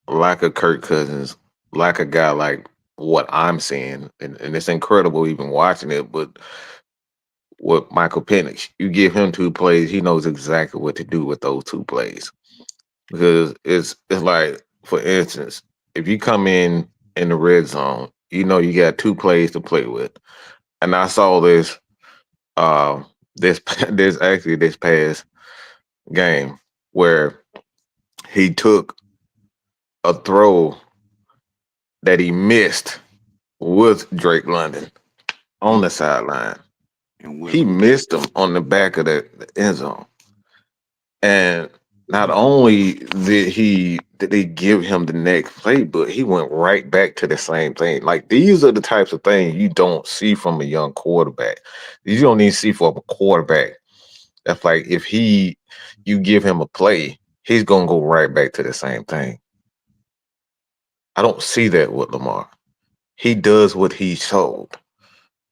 like a Kirk Cousins, like a guy like what I'm seeing, and it's incredible even watching it. But with Michael Penix, you give him two plays, he knows exactly what to do with those two plays because it's like, for instance, if you come in the red zone, you know you got two plays to play with, and I saw this uh this this actually this past game where he took a throw that he missed with Drake London on Mm. the sideline. And went He missed him on the back of the end zone. And not only did he give him the next play, but he went right back to the same thing. Like these are the types of things you don't see from a young quarterback. You don't even see from a quarterback. That's like if you give him a play, he's gonna go right back to the same thing. I don't see that with Lamar. He does what he's told.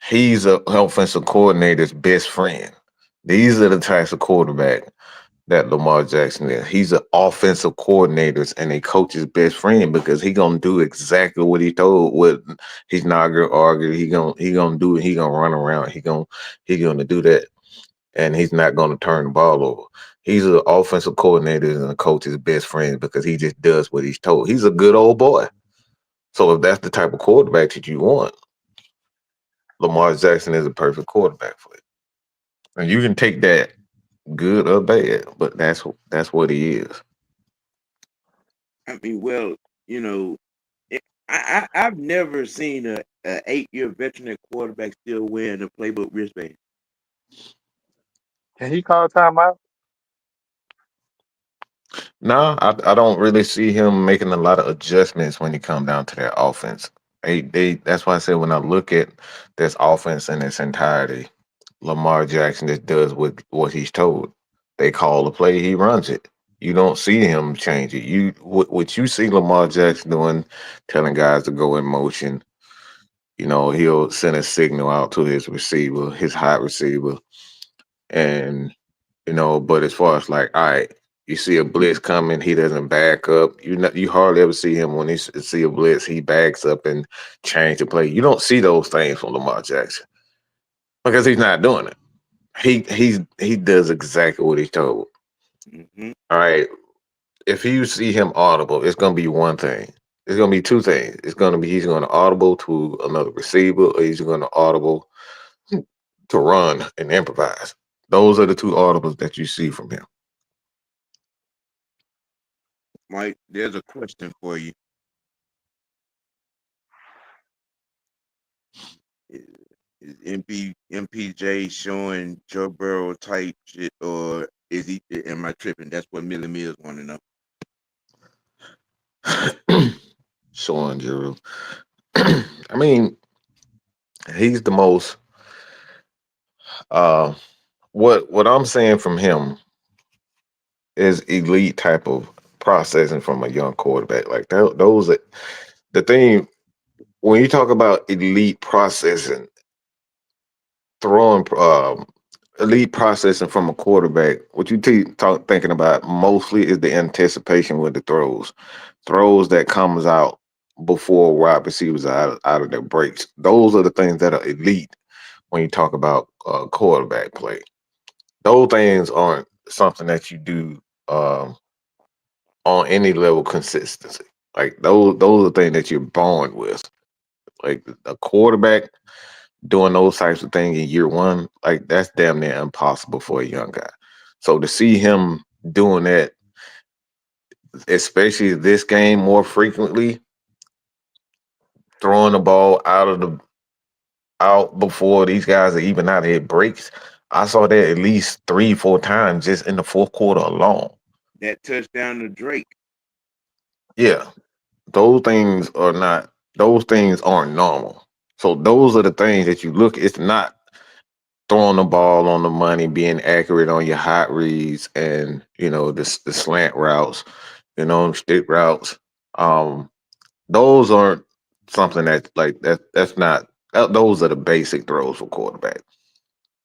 He's a offensive coordinator's best friend. These are the types of quarterback that Lamar Jackson is. He's an offensive coordinator's and a coach's best friend because he gonna do exactly what he told. What he's not gonna argue. He gonna do it. He gonna run around. He gonna do that, and he's not gonna turn the ball over. He's an offensive coordinator and a coach's best friend because he just does what he's told. He's a good old boy. So if that's the type of quarterback that you want, Lamar Jackson is a perfect quarterback for you. And you can take that good or bad, but that's what he is. I mean, well, you know, I've never seen a 8-year veteran at quarterback still wearing a playbook wristband. Can he call timeout? No, I don't really see him making a lot of adjustments when he come down to that offense They that's why I said when I look at this offense in its entirety, Lamar Jackson just does what he's told. They call the play, he runs it. You don't see him change it. What you see Lamar Jackson doing, telling guys to go in motion. He'll send a signal out to his receiver, his hot receiver, and but as far as like, all right, you see a blitz coming, he doesn't back up. You hardly ever see him when see a blitz, he backs up and change the play. You don't see those things from Lamar Jackson because he's not doing it. He does exactly what he's told. Mm-hmm. All right, if you see him audible, it's gonna be one thing. It's gonna be two things. It's gonna be he's gonna audible to another receiver, or he's gonna audible to run and improvise. Those are the two audibles that you see from him. Mike, there's a question for you. Is, is MPJ showing Joe Burrow type shit, or is he? Am I tripping? That's what Millie Mills want to know. Showing Drew. I mean, he's the most. Uh, what I'm saying from him is elite type of processing from a young quarterback. Like those are the thing when you talk about elite processing, throwing elite processing from a quarterback. What you thinking about mostly is the anticipation with the throws that comes out before wide receivers are out of their breaks. Those are the things that are elite when you talk about quarterback play. Those things aren't something that you do on any level consistency. Like those are things that you're born with. Like a quarterback doing those types of things in year one, like that's damn near impossible for a young guy. So to see him doing that, especially this game more frequently, throwing the ball out before these guys are even out of their breaks. I saw that at least 3, 4 times just in the fourth quarter alone. That touchdown to Drake. Yeah, those things are not. Those things aren't normal. So those are the things that you look. It's not throwing the ball on the money, being accurate on your hot reads, and the slant routes, stick routes. Um, those aren't something that like that. That's not. Those are the basic throws for quarterback.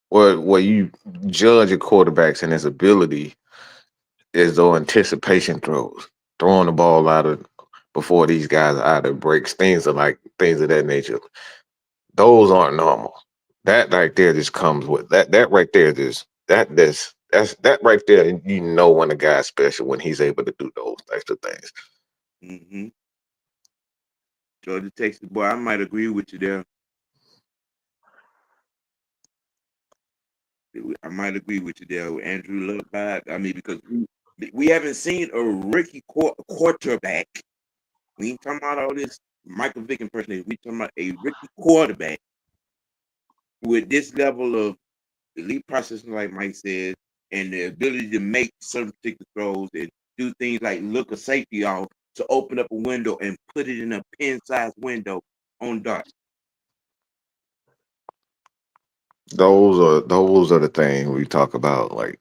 Where you judge a quarterback's and his ability is those anticipation throws, throwing the ball out of before these guys are out of breaks, things of that nature. Those aren't normal. That right there just comes with that. That right there just that's that right there. You know when a guy's special when he's able to do those types of things. Mm-hmm. Georgia Texas boy, I might agree with you there. I might agree with you there, with Andrew Luck back. I mean, because we haven't seen a rookie quarterback. We ain't talking about all this Michael Vick impersonation. We talking about a rookie quarterback with this level of elite processing, like Mike said, and the ability to make certain particular throws and do things like look a safety off to open up a window and put it in a pin-sized window on dot. Those are the things we talk about. Like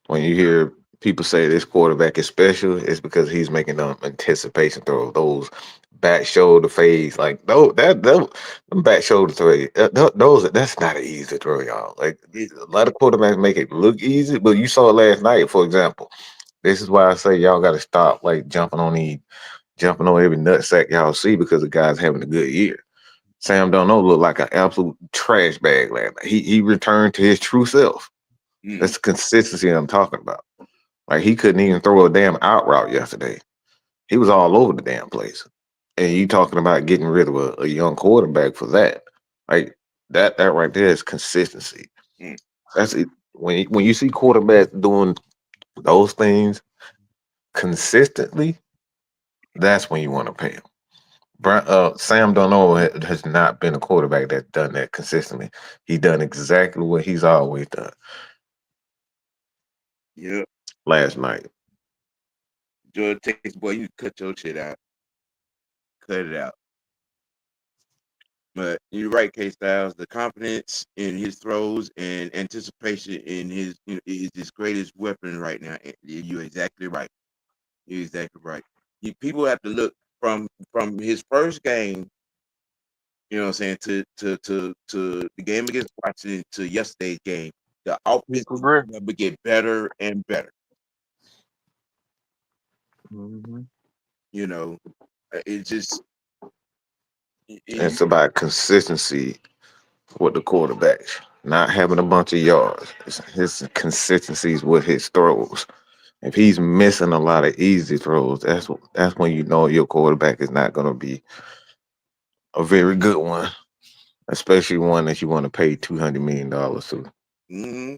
when you hear people say this quarterback is special, it's because he's making them anticipation throws. Those back shoulder fades, like them back shoulder throws. Those that's not an easy throw, y'all. Like It's, a lot of quarterbacks make it look easy, but you saw it last night, for example. This is why I say y'all got to stop like jumping on every nut sack y'all see because the guy's having a good year. Sam Darnold looked like an absolute trash bag last night. He returned to his true self. mm, That's the consistency I'm talking about. Like he couldn't even throw a damn out route yesterday. He was all over the damn place. And you talking about getting rid of a young quarterback for that? Like that right there is consistency. mm, That's it. When you see quarterbacks doing those things consistently, that's when you want to pay him. Sam Darnold has not been a quarterback that's done that consistently. He's done exactly what he's always done yeah. last night. Georgia Texas boy, you cut your shit out. Cut it out. But you're right, K Styles. The confidence in his throws and anticipation in his is his greatest weapon right now. You're exactly right. You're exactly right. People have to look from his first game, you know what I'm saying, to the game against Washington to yesterday's game. The He offense progressed. never get better and better. Mm-hmm. You know, it just it, It's about consistency with the quarterbacks, not having a bunch of yards. It's his consistencies with his throws. If he's missing a lot of easy throws, that's when you know your quarterback is not going to be a very good one, especially one that you want to pay $200 million to. mm,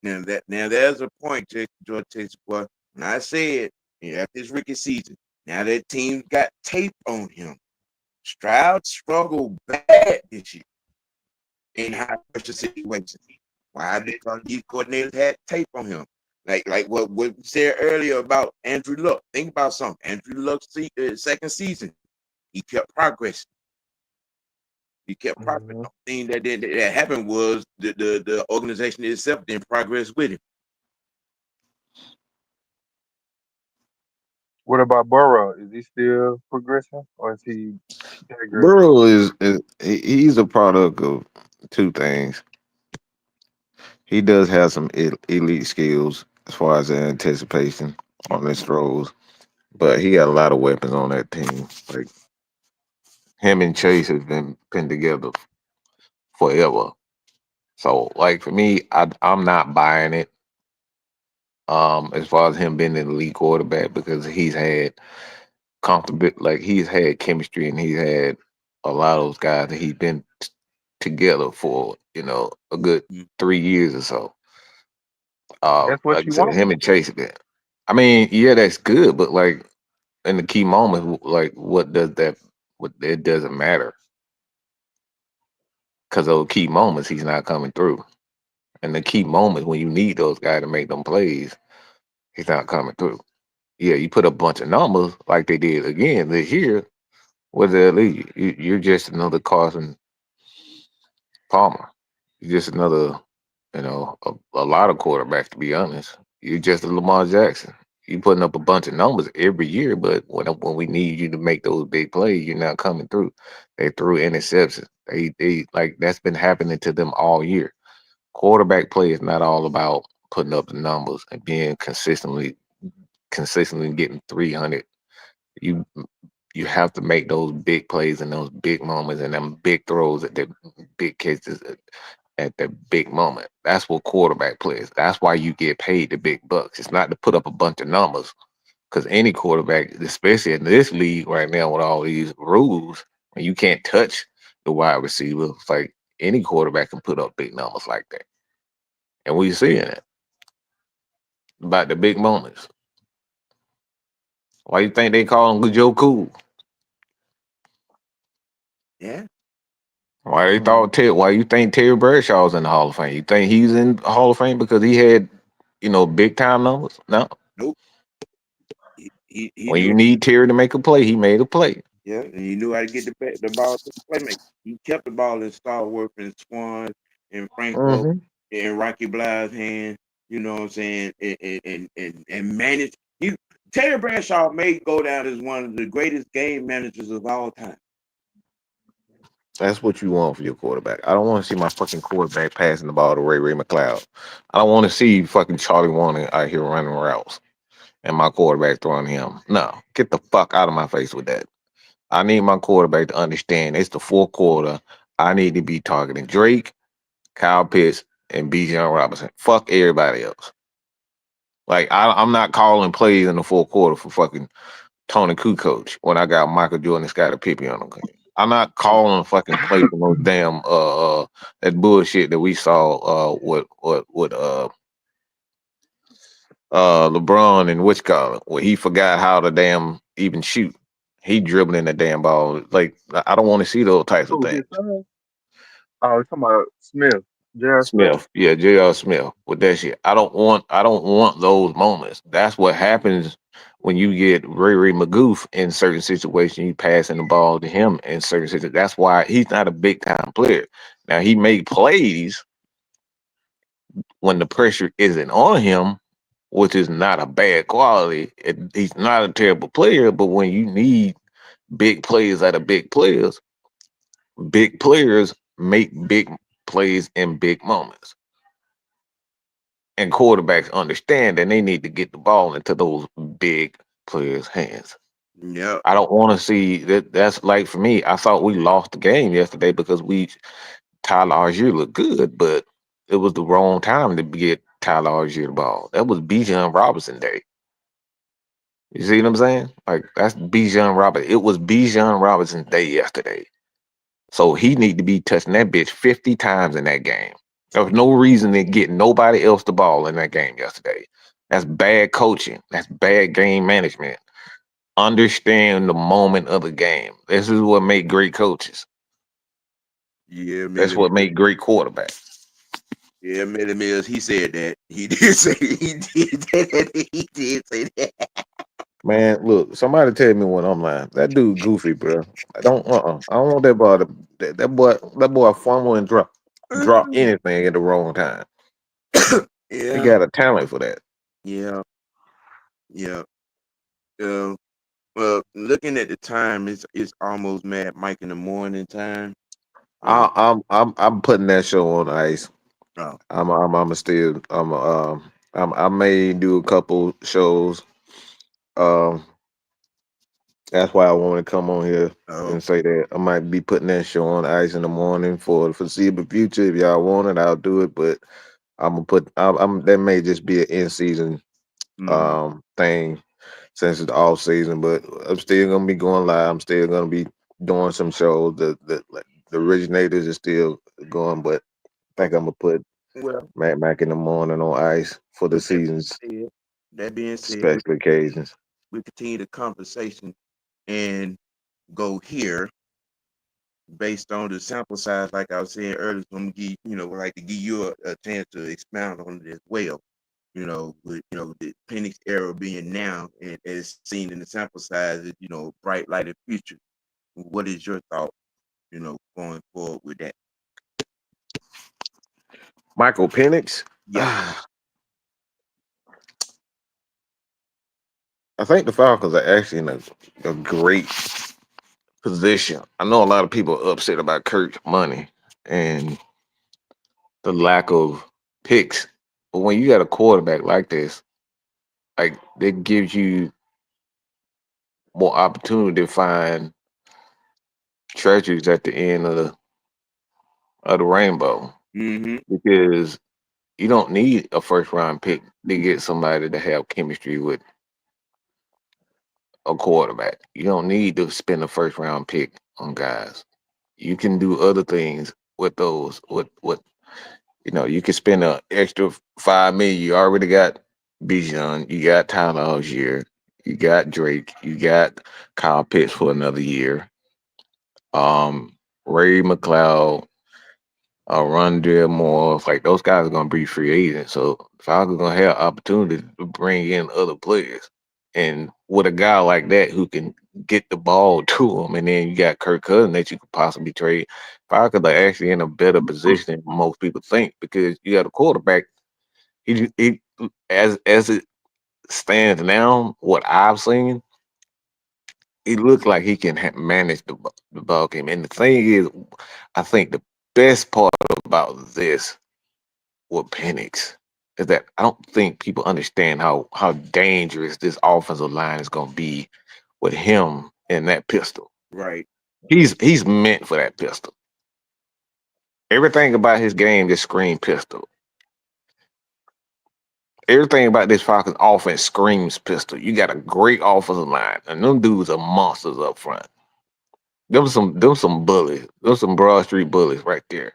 now there's a point, George Chase boy. When I said after this rookie season, now that team got tape on him. Stroud struggled bad this year in high pressure situations. Why? Because these coordinators had tape on him. Like what we said earlier about Andrew Luck. Think about something. Andrew Luck's second season, he kept progressing. He kept progressing. Mm-hmm. The thing that happened was the organization itself didn't progress with him. What about Burrow? Is he still progressing, or is he degraded? Burrow he's a product of two things. He does have some elite skills as far as the anticipation on his throws, but he got a lot of weapons on that team. Like him and Chase have been together forever. So like for me, I'm not buying it. As far as him being an elite quarterback because he's had comfortable, like he's had chemistry and he's had a lot of those guys that he's been together for a good Mhm. 3 years or so. That's what Like I you said, want. him and Chase again. I mean, yeah, that's good, but like in the key moments, like what does that? What it doesn't matter because those key moments he's not coming through, and the key moments when you need those guys to make them plays, he's not coming through. Yeah, you put a bunch of numbers like they did again this year. What does that leave you? You're just another Carson Palmer. You're just another, a lot of quarterbacks, to be honest. You're just a Lamar Jackson. You putting up a bunch of numbers every year, but when we need you to make those big plays, you're not coming through. They threw interceptions. They like that's been happening to them all year. Quarterback play is not all about putting up the numbers and being consistently getting 300. You you have to make those big plays and those big moments and them big throws at the big catches at the big moment. That's what quarterback plays. That's why you get paid the big bucks. It's not to put up a bunch of numbers. Because any quarterback, especially in this league right now with all these rules, and you can't touch the wide receiver, it's like any quarterback can put up big numbers like that. And we seeing it about the big moments. Why you think they call him Joe Cool? Yeah. Why you think Terry Bradshaw's in the Hall of Fame? You think he's in the Hall of Fame because he had, big time numbers? No. Nope. He When knew. you need Terry to make a play, he made a play. Yeah, and he knew how to get the ball to the playmaker. He kept the ball in Stallworth and Swan and Franco Hmm. and Rocky Blythe's hand. You know what I'm saying? And manage. He Terry Bradshaw may go down as one of the greatest game managers of all time. That's what you want for your quarterback. I don't want to see my fucking quarterback passing the ball to Ray McLeod. I don't want to see fucking Charlie Warner out here running routes and my quarterback throwing him. No, get the fuck out of my face with that. I need my quarterback to understand it's the fourth quarter. I need to be targeting Drake, Kyle Pitts, and Bijan Robinson. Fuck everybody else. Like I'm not calling plays in the fourth quarter for fucking Tony Kukoc when I got Michael Jordan and Scottie Pippen on them. I'm not calling fucking play for no damn that bullshit that we saw with LeBron and which call it where he forgot how to damn even shoot. He dribbling the damn ball. Like I don't want to see those types of Who, things. his son? Oh, you talking about Smith, J.R. Smith? Smith, yeah, J.R. Smith with that shit. I don't want those moments. That's what happens when you get Ray Magoof in certain situations, you passing the ball to him in certain situations. That's why he's not a big time player. Now he make plays when the pressure isn't on him, which is not a bad quality. He's not a terrible player, but when you need big plays out of big players make big plays in big moments. And quarterbacks understand that they need to get the ball into those big players' hands. Yep. I don't want to see that. That's like for me. I thought we lost the game yesterday because we Tyler Algier looked good, but it was the wrong time to get Tyler Algier the ball. That was Bijan Robinson day. You see what I'm saying? Like that's Bijan Robinson. It was Bijan Robinson's day yesterday. So he need to be touching that bitch 50 times in that game. There was no reason to get nobody else the ball in that game yesterday. That's bad coaching. That's bad game management. Understand the moment of the game. This is what make great coaches. Yeah, That's Millie what Mills. make great quarterbacks. Yeah, Millie Mills. He said that. He did say he did that. He did say that. Man, look, somebody tell me when I'm lying. That dude goofy, bro. I don't I don't want that boy to that boy fumble and drop anything at the wrong time. He Yeah, got a talent for that. yeah, yeah. Uh, well, looking at the time, it's almost Mad Mike in the morning time. Uh, I'm putting that show on ice. oh, I'm a still I may do a couple shows. Um that's why I want to come on here oh, and say that I might be putting that show on ice in the morning for the foreseeable future. If y'all want it, I'll do it. But I'm gonna put I'm that may just be an in season mm, thing since it's off season. But I'm still gonna be going live. I'm still gonna be doing some shows. The originators is still going, but I think I'm gonna put well, Mac in the morning on ice for the with season's said, that being said, special occasions. we continue the conversation and go here based on the sample size, like I was saying earlier. So I'm gonna give would like to give you a chance to expound on it as well. With the Penix era being now and as seen in the sample size, bright lighted future. What is your thought? Going forward with that. Michael Penix. Yep. I think the Falcons are actually in a great position. I know a lot of people are upset about Kirk's money and the lack of picks, but when you got a quarterback like this, like that gives you more opportunity to find treasures at the end of the rainbow Mm-hmm. because you don't need a first round pick to get somebody to have chemistry with a quarterback. You don't need to spend a first round pick on guys. You can do other things with those. With you can spend an extra 5 million. You already got Bijan, you got Tyler Algier, you got Drake, you got Kyle Pitts for another year. Ray McLeod, Rondell Moore, like those guys are gonna be free agents. So Falcons gonna have opportunity to bring in other players. And with a guy like that who can get the ball to him, and then you got Kirk Cousins that you could possibly trade, Falcons are actually in a better position than most people think because you got a quarterback. He as it stands now, what I've seen, he looks like he can manage the ball game. And the thing is, I think the best part about this with Penix is that I don't think people understand how dangerous this offensive line is going to be with him and that pistol. Right. He's meant for that pistol. Everything about his game just screams pistol. Everything about this Falcons offense screams pistol. You got a great offensive line, and them dudes are monsters up front. Them some bullies. Them some Broad Street bullies right there.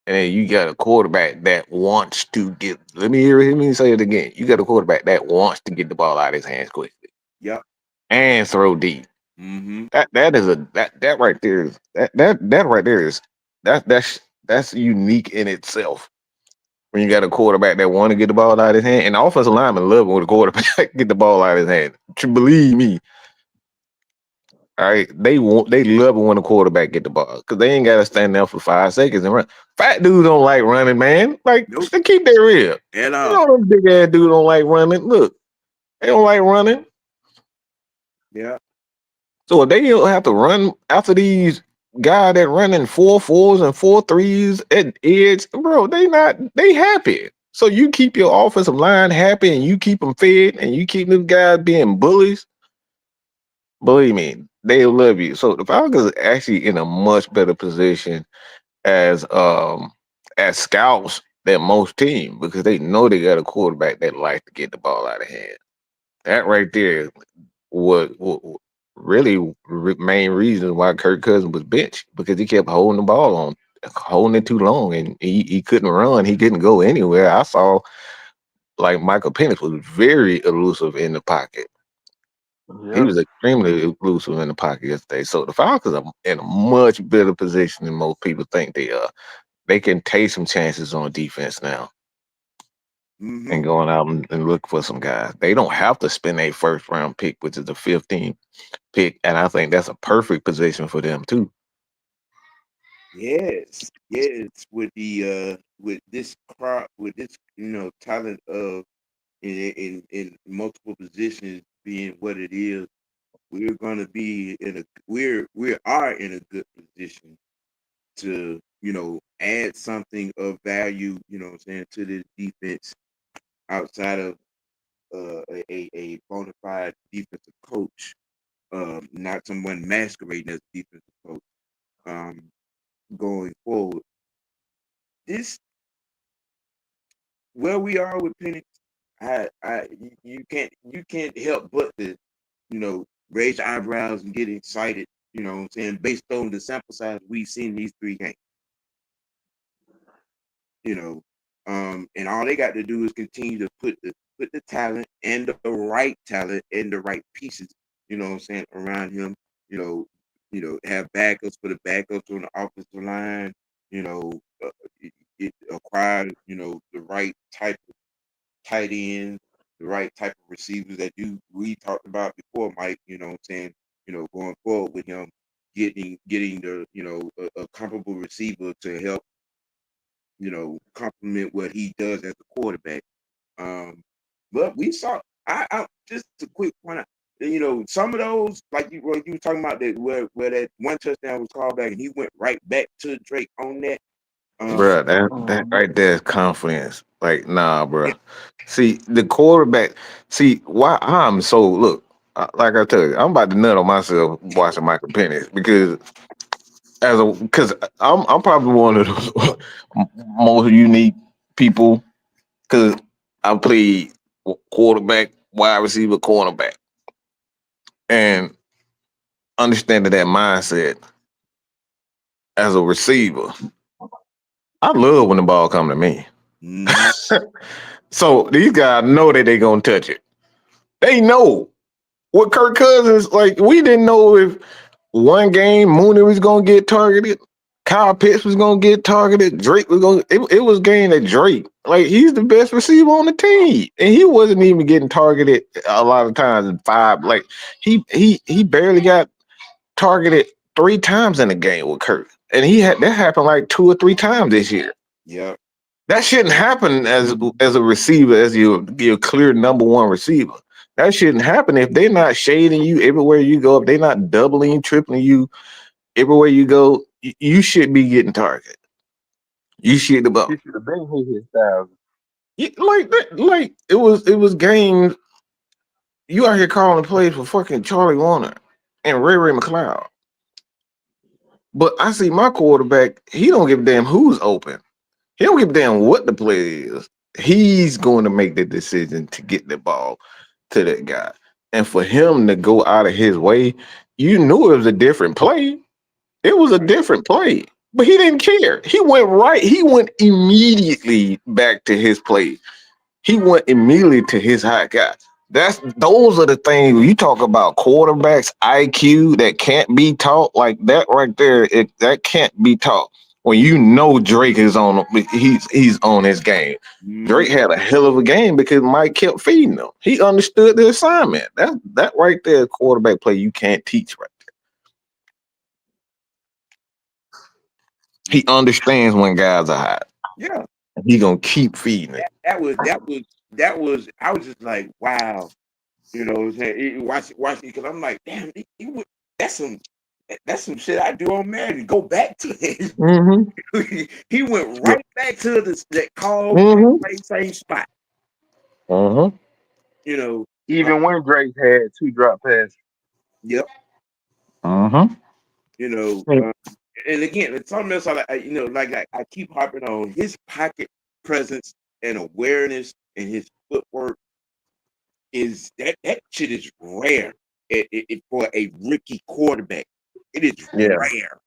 And then you got a quarterback that wants to get. Let me say it again. You got a quarterback that wants to get the ball out of his hands quickly Yep. and throw deep. Mm-hmm. That right there is that right there is that's unique in itself. when you got a quarterback that want to get the ball out of his hand, and the offensive lineman love when the quarterback get the ball out of his hand. Believe me, all right, they love it when the quarterback get the ball because they ain't got to stand there for 5 seconds and run. Fat dudes don't like running, man. Like Nope. they keep that real. At You all. know them big ass dudes don't like running. Look, they don't like running. Yeah. So if they don't have to run after these guys that running 4.4s and 4.3s at edge, bro, they happy. So you keep your offensive line happy and you keep them fed and you keep them guys being bullies. Believe me, they love you. So the Falcons are actually in a much better position as scouts than most teams because they know they got a quarterback that likes to get the ball out of hand. That right there what really main reason why Kirk Cousins was benched because he kept holding the ball on, holding it too long, and he couldn't run. He couldn't go anywhere. I saw like Michael Penix was very elusive in the pocket. He Yep. was extremely elusive in the pocket yesterday. So the Falcons are in a much better position than most people think they are. They can take some chances on defense now Mm-hmm. and going out and look for some guys. They don't have to spend a first round pick, which is the 15th pick, and I think that's a perfect position for them too. Yes. Yes. With this crop, with this talent of in multiple positions being what it is, we're gonna be in a we are in a good position to add something of value. What I'm saying, to this defense outside of a bona fide defensive coach, not someone masquerading as a defensive coach. Um, Going forward, this where we are with Penix, you can't help but to raise your eyebrows and get excited. What I'm saying, based on the sample size we've seen these 3 games. You know, and all they got to do is continue to put the talent and the right talent and the right pieces. What I'm saying, around him. You know, have backups for the backups on the offensive line. You know, uh, acquire the right type of tight ends, the right type of receivers that we talked about before, Mike. What I'm saying, going forward with him getting the a comparable receiver to help complement what he does as a quarterback. Um, but we saw I just a quick point out. Some of those like you were talking about that where that one touchdown was called back and he went right back to Drake on that. Um, Bro, that Mhm. right there is confidence. Like, nah, yeah, bro. See, the quarterback. See, why I'm so look. Like I tell you, I'm about to nut on myself watching Michael Penix because I'm probably one of the most unique people because I played quarterback, wide receiver, cornerback, and understanding that mindset as a receiver, I love when the ball come to me. mm-hmm, So these guys know that they gonna touch it. They know with Kirk Cousins. Like we didn't know if one game Mooney was gonna get targeted, Kyle Pitts was gonna get targeted, Drake was gonna. It was game that Drake. Like he's the best receiver on the team, and he wasn't even getting targeted a lot of times in five. Like he barely got targeted 3 times in the game with Kirk, and he had that happened like 2 or 3 times this year. yeah, That shouldn't happen as a receiver, as your clear number one receiver. That shouldn't happen if they're not shading you everywhere you go. If they're not doubling, tripling you everywhere you go, you should be getting targeted. You should He about should have been hit his thousand. like that. Like it was games. You out here calling plays for fucking Charlie Warner and Ray McLeod. But I see my quarterback. He don't give a damn who's open. He don't give a damn what the play is. He's going to make the decision to get the ball to that guy. And for him to go out of his way, you knew it was a different play. It was a Right. different play. But he didn't care. He went right. He went immediately back to his play. He went immediately to his hot guy. Those are the things you talk about quarterbacks IQ that can't be taught like that right there. That can't be taught. when you know Drake is on, he's on his game. Mm-hmm. Drake had a hell of a game because Mike kept feeding him. He understood the assignment. That right there, quarterback play you can't teach. Right, he understands when guys are hot. Yeah, He gonna keep feeding it. that was. I was just like, wow. You know what I'm saying? Watch it, because I'm like, damn, that's some that's some shit I do on Madden. Go back to it. Mm-hmm. He went Yep. right back to that call Mm-hmm. same spot. Uh-huh. You know, uh, Even when Drake had two drop passes. yep. Uh-huh. You know, and again, it's something else. I keep harping on his pocket presence and awareness and his footwork is that shit is rare for a rookie quarterback. It is Yeah. rare.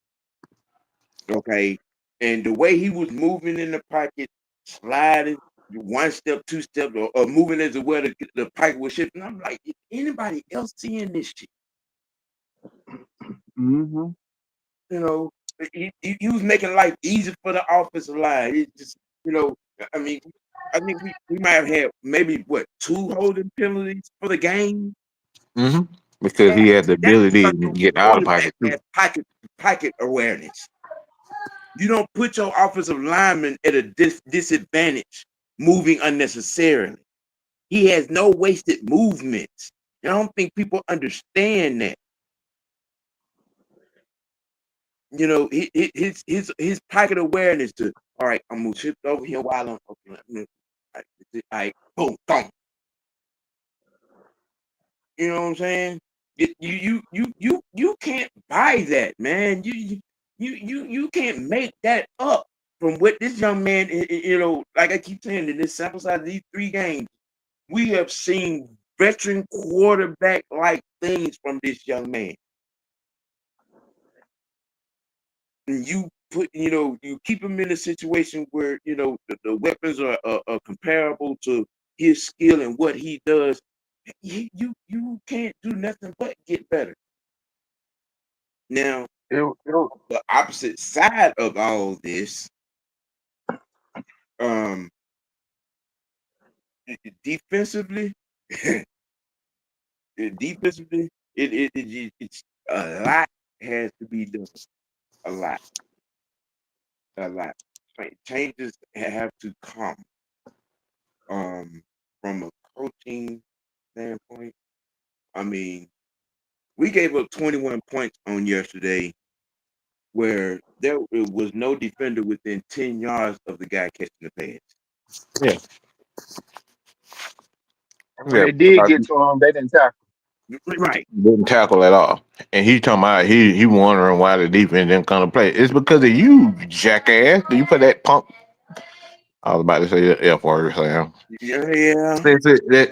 Okay. And the way he was moving in the pocket, sliding one step, two steps, or moving as well, the pocket was shifting. I'm like, is anybody else seeing this shit? Hmm. You know, he was making life easy for the offensive line. It just, you know, I mean, I think we might have had maybe what, two holding penalties for the game. Mm-hmm. Because That he had the that's ability because to your get out of quarterback pocket too. has pocket awareness. You don't put your offensive lineman at a disadvantage moving unnecessarily. He has no wasted movements. And I don't think people understand that. You know, his pocket awareness to, all right, I'm gonna shift over here while I'm okay. All right, boom, boom. You know what I'm saying? You can't buy that, man. You can't make that up from what this young man. You know, like I keep saying, in this sample size of these 3 games, we have seen veteran quarterback like things from this young man. And you keep him in a situation where the weapons are comparable to his skill and what he does. You can't do nothing but get better. Now, It the opposite side of all this, um, defensively, defensively, it's a lot has to be done. A lot, a lot. Changes have to come. From a coaching standpoint, I mean, we gave up 21 points on yesterday, where there was no defender within 10 yards of the guy catching the pass. Yeah. when Yeah. they did get to him, they didn't tackle. Right. Didn't tackle at all. And he talking about he wondering why the defense didn't come to play. It's because of you, jackass. Do you put that punk? I was about to say the F word, Sam. Yeah, yeah.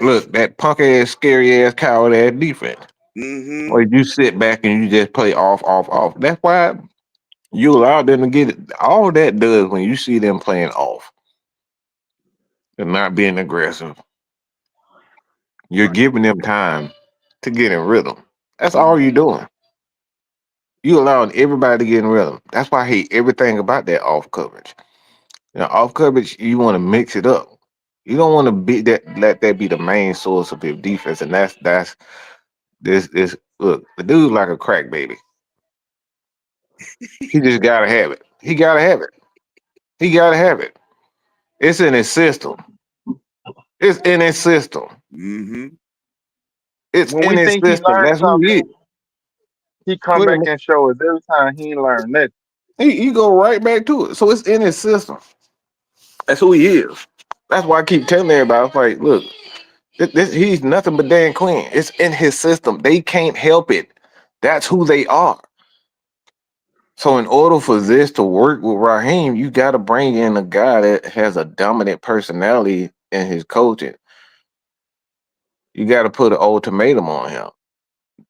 Look, that punk ass, scary ass, coward ass defense. Mm-hmm. Or you sit back and you just play off, off, off. That's why you allow them to get it. All that does when you see them playing off and not being aggressive, you're Right. giving them time to get in rhythm. That's all Mm-hmm. you're doing. You allowing everybody to get in rhythm. That's why I hate everything about that off coverage. Off coverage, you want to mix it up. You don't want to be that let that be the main source of your defense, and that's this. Look, the dude like a crack baby. He just gotta have it. He gotta have it. He gotta have it. It's in his system. It's in his system. Mm-hmm. It's When in we his think he system. learned That's who he is. something, he Go come ahead, back man. and show us every time he ain't learned nothing. He go right back to it. So it's in his system. That's who he is. That's why I keep telling everybody, it's like, look, he's nothing but Dan Quinn. It's in his system. They can't help it. That's who they are. So in order for this to work with Raheem, you got to bring in a guy that has a dominant personality in his coaching. You got to put an ultimatum on him.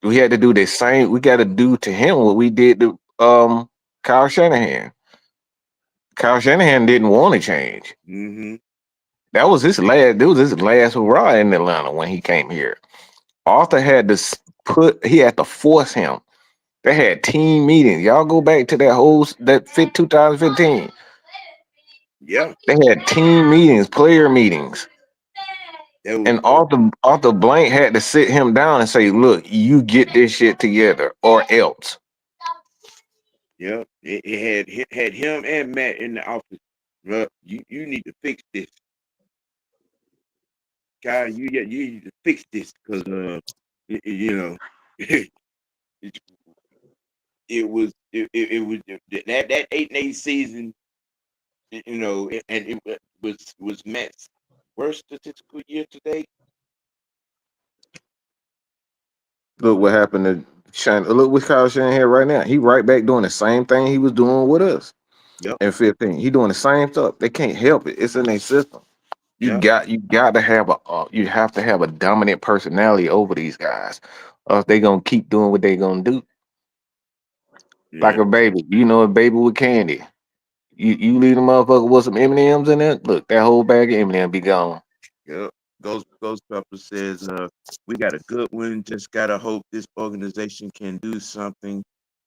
We had to do the same. We got to do to him what we did to Kyle Shanahan. Kyle Shanahan didn't want to change. Mm-hmm. That was his last. It was his last hurrah in Atlanta when he came here. Arthur had to put. He had to force him. They had team meetings. Y'all go back to that whole that fit 2015. Yeah, They had team meetings, player meetings, that was and Arthur Blank had to sit him down and say, "Look, you get this shit together, or else." yeah. It had him and Matt in the office. Well, you need to fix this, guy. You need to fix this because you know it, it was that 8-8 season. And it was Matt's worst statistical year today. Look what happened to Shane. Look what Kyle Shanahan here right now. He right back doing the same thing he was doing with us Yep, in 15. He doing the same stuff. They can't help it. It's in their system. yep, You got to have you have to have a dominant personality over these guys, or if they gonna keep doing what they gonna do. Like yeah, a baby, a baby with candy. You leave a motherfucker with some M&Ms in it. Look, that whole bag of M&M be gone. yep. Ghost Pepper says, we got a good one. Just gotta hope this organization can do something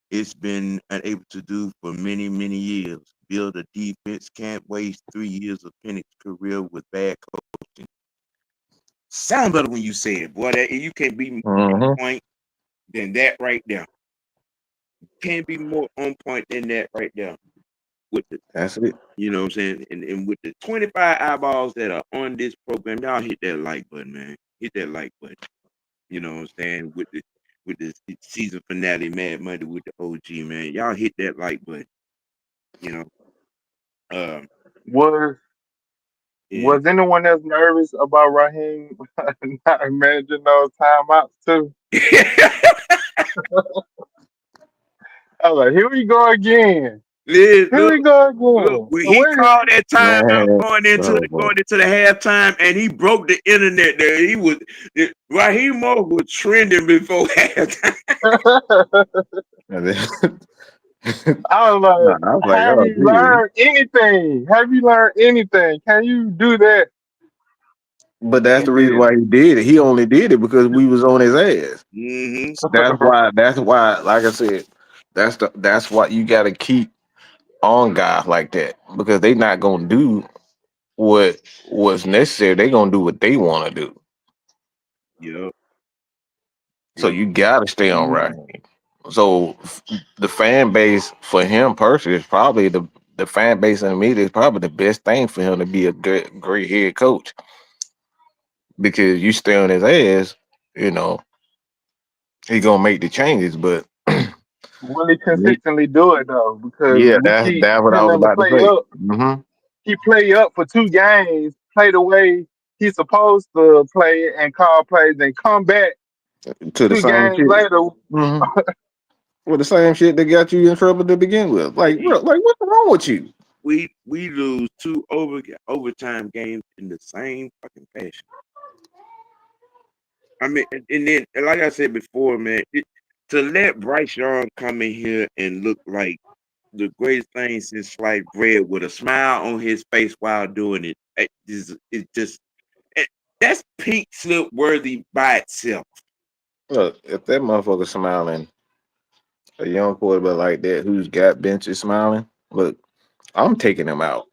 it's been unable to do for many, many years. Build a defense. Can't waste 3 years of Penix's career with bad coaching. Sound better when you say it, boy. That you can't be more Hmm. on point than that right there. Can't be more on point than that right there. With the, That's it. you know what I'm saying, and with the 25 eyeballs that are on this program, y'all hit that like button, man. Hit that like button. You know what I'm saying? With the season finale, Mad Monday with the OG, man. Y'all hit that like button. You know, um, Was and was anyone else nervous about Raheem not managing those timeouts too? I was like, here we go again. Liz, Here we go again. when he Wait, called that timeout Man, going into oh the boy. going into the halftime, and he broke the internet. There, Raheem Moore was trending before halftime. And then- I was nah, like, I was like, have oh you dude. learned anything? Have you learned anything? Can you do that? But that's the And reason then why he did it. He only did it because we was on his ass. Mm-hmm. That's why. That's why. Like I said, that's why you got to keep on guys like that because they not gonna do what was necessary. They gonna do what they want to do. Yep. So Yep. you gotta stay on mm, right. So the fan base for him personally is probably the fan base in the media is probably the best thing for him to be a great head coach because you stay on his ass, you know, he gonna make the changes. But will he me- consistently do it though? Because yeah, we keep that's what I telling was him to about to play say. up. Hmm. He play up for 2 games, play the way he's supposed to play and call plays, and come back To the two same games shit. later. Hmm. With the same shit that got you in trouble to begin with. Hey, Like what's wrong with you? we lose two overtime games in the same fucking fashion. I mean, and then like I said before, man, to let Bryce Young come in here and look like the greatest thing since sliced bread with a smile on his face while doing it, it just it, that's pink slip worthy by itself. Look, if that motherfucker smiling, a young quarterback like that who's got benches smiling, look, I'm taking him out.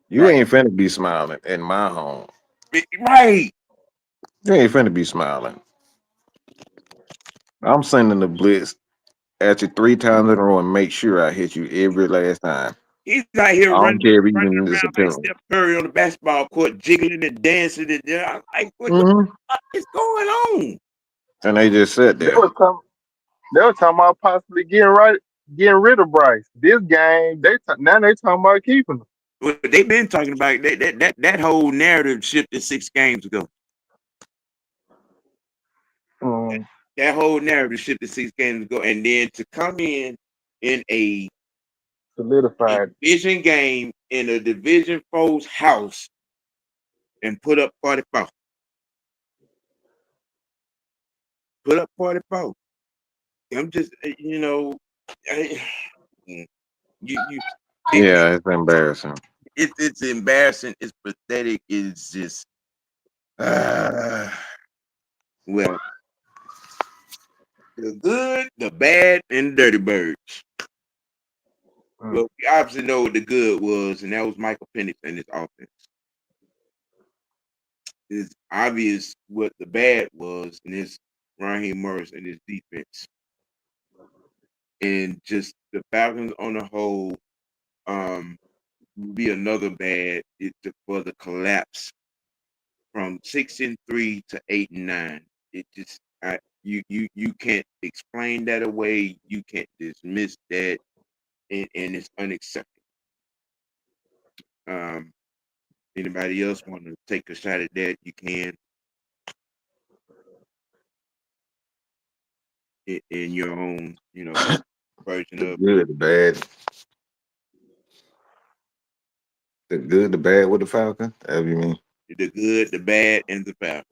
You Right, ain't finna be smiling in my home. right. You ain't finna be smiling. I'm sending the blitz at you 3 times in a row and make sure I hit you every last time. He's out here I don't running care if running even it's a around like penalty. Steph Curry on the basketball court, jiggling and dancing. And I'm like, what the Hmm. fuck is going on? And they just sit They there. were talking, they were talking about possibly getting rid of Bryce. This game, now they talking about keeping him. Well, they've been talking about that whole narrative shifted 6 games ago. Mm, That whole narrative shifted 6 games ago, and then to come in a solidified. division game in a division foe's house and put up 44. I'm just I, you you Yeah, it's embarrassing. it's embarrassing. It's pathetic. It's just uh, well, The good, the bad, and the dirty birds. Mm. Well, we obviously know what the good was, and that was Michael Penix and his offense. It's obvious what the bad was, and it's Raheem Morris and his defense. And just the Falcons on the whole um, will be another bad for the collapse from 6-3 to 8-9. It just you can't explain that away. You can't dismiss that, and it's unacceptable. Um, Anybody else want to take a shot at that? You can in your own, version The of good, the bad, the good, the bad with the Falcons. That you mean? the good, the bad, and the bad.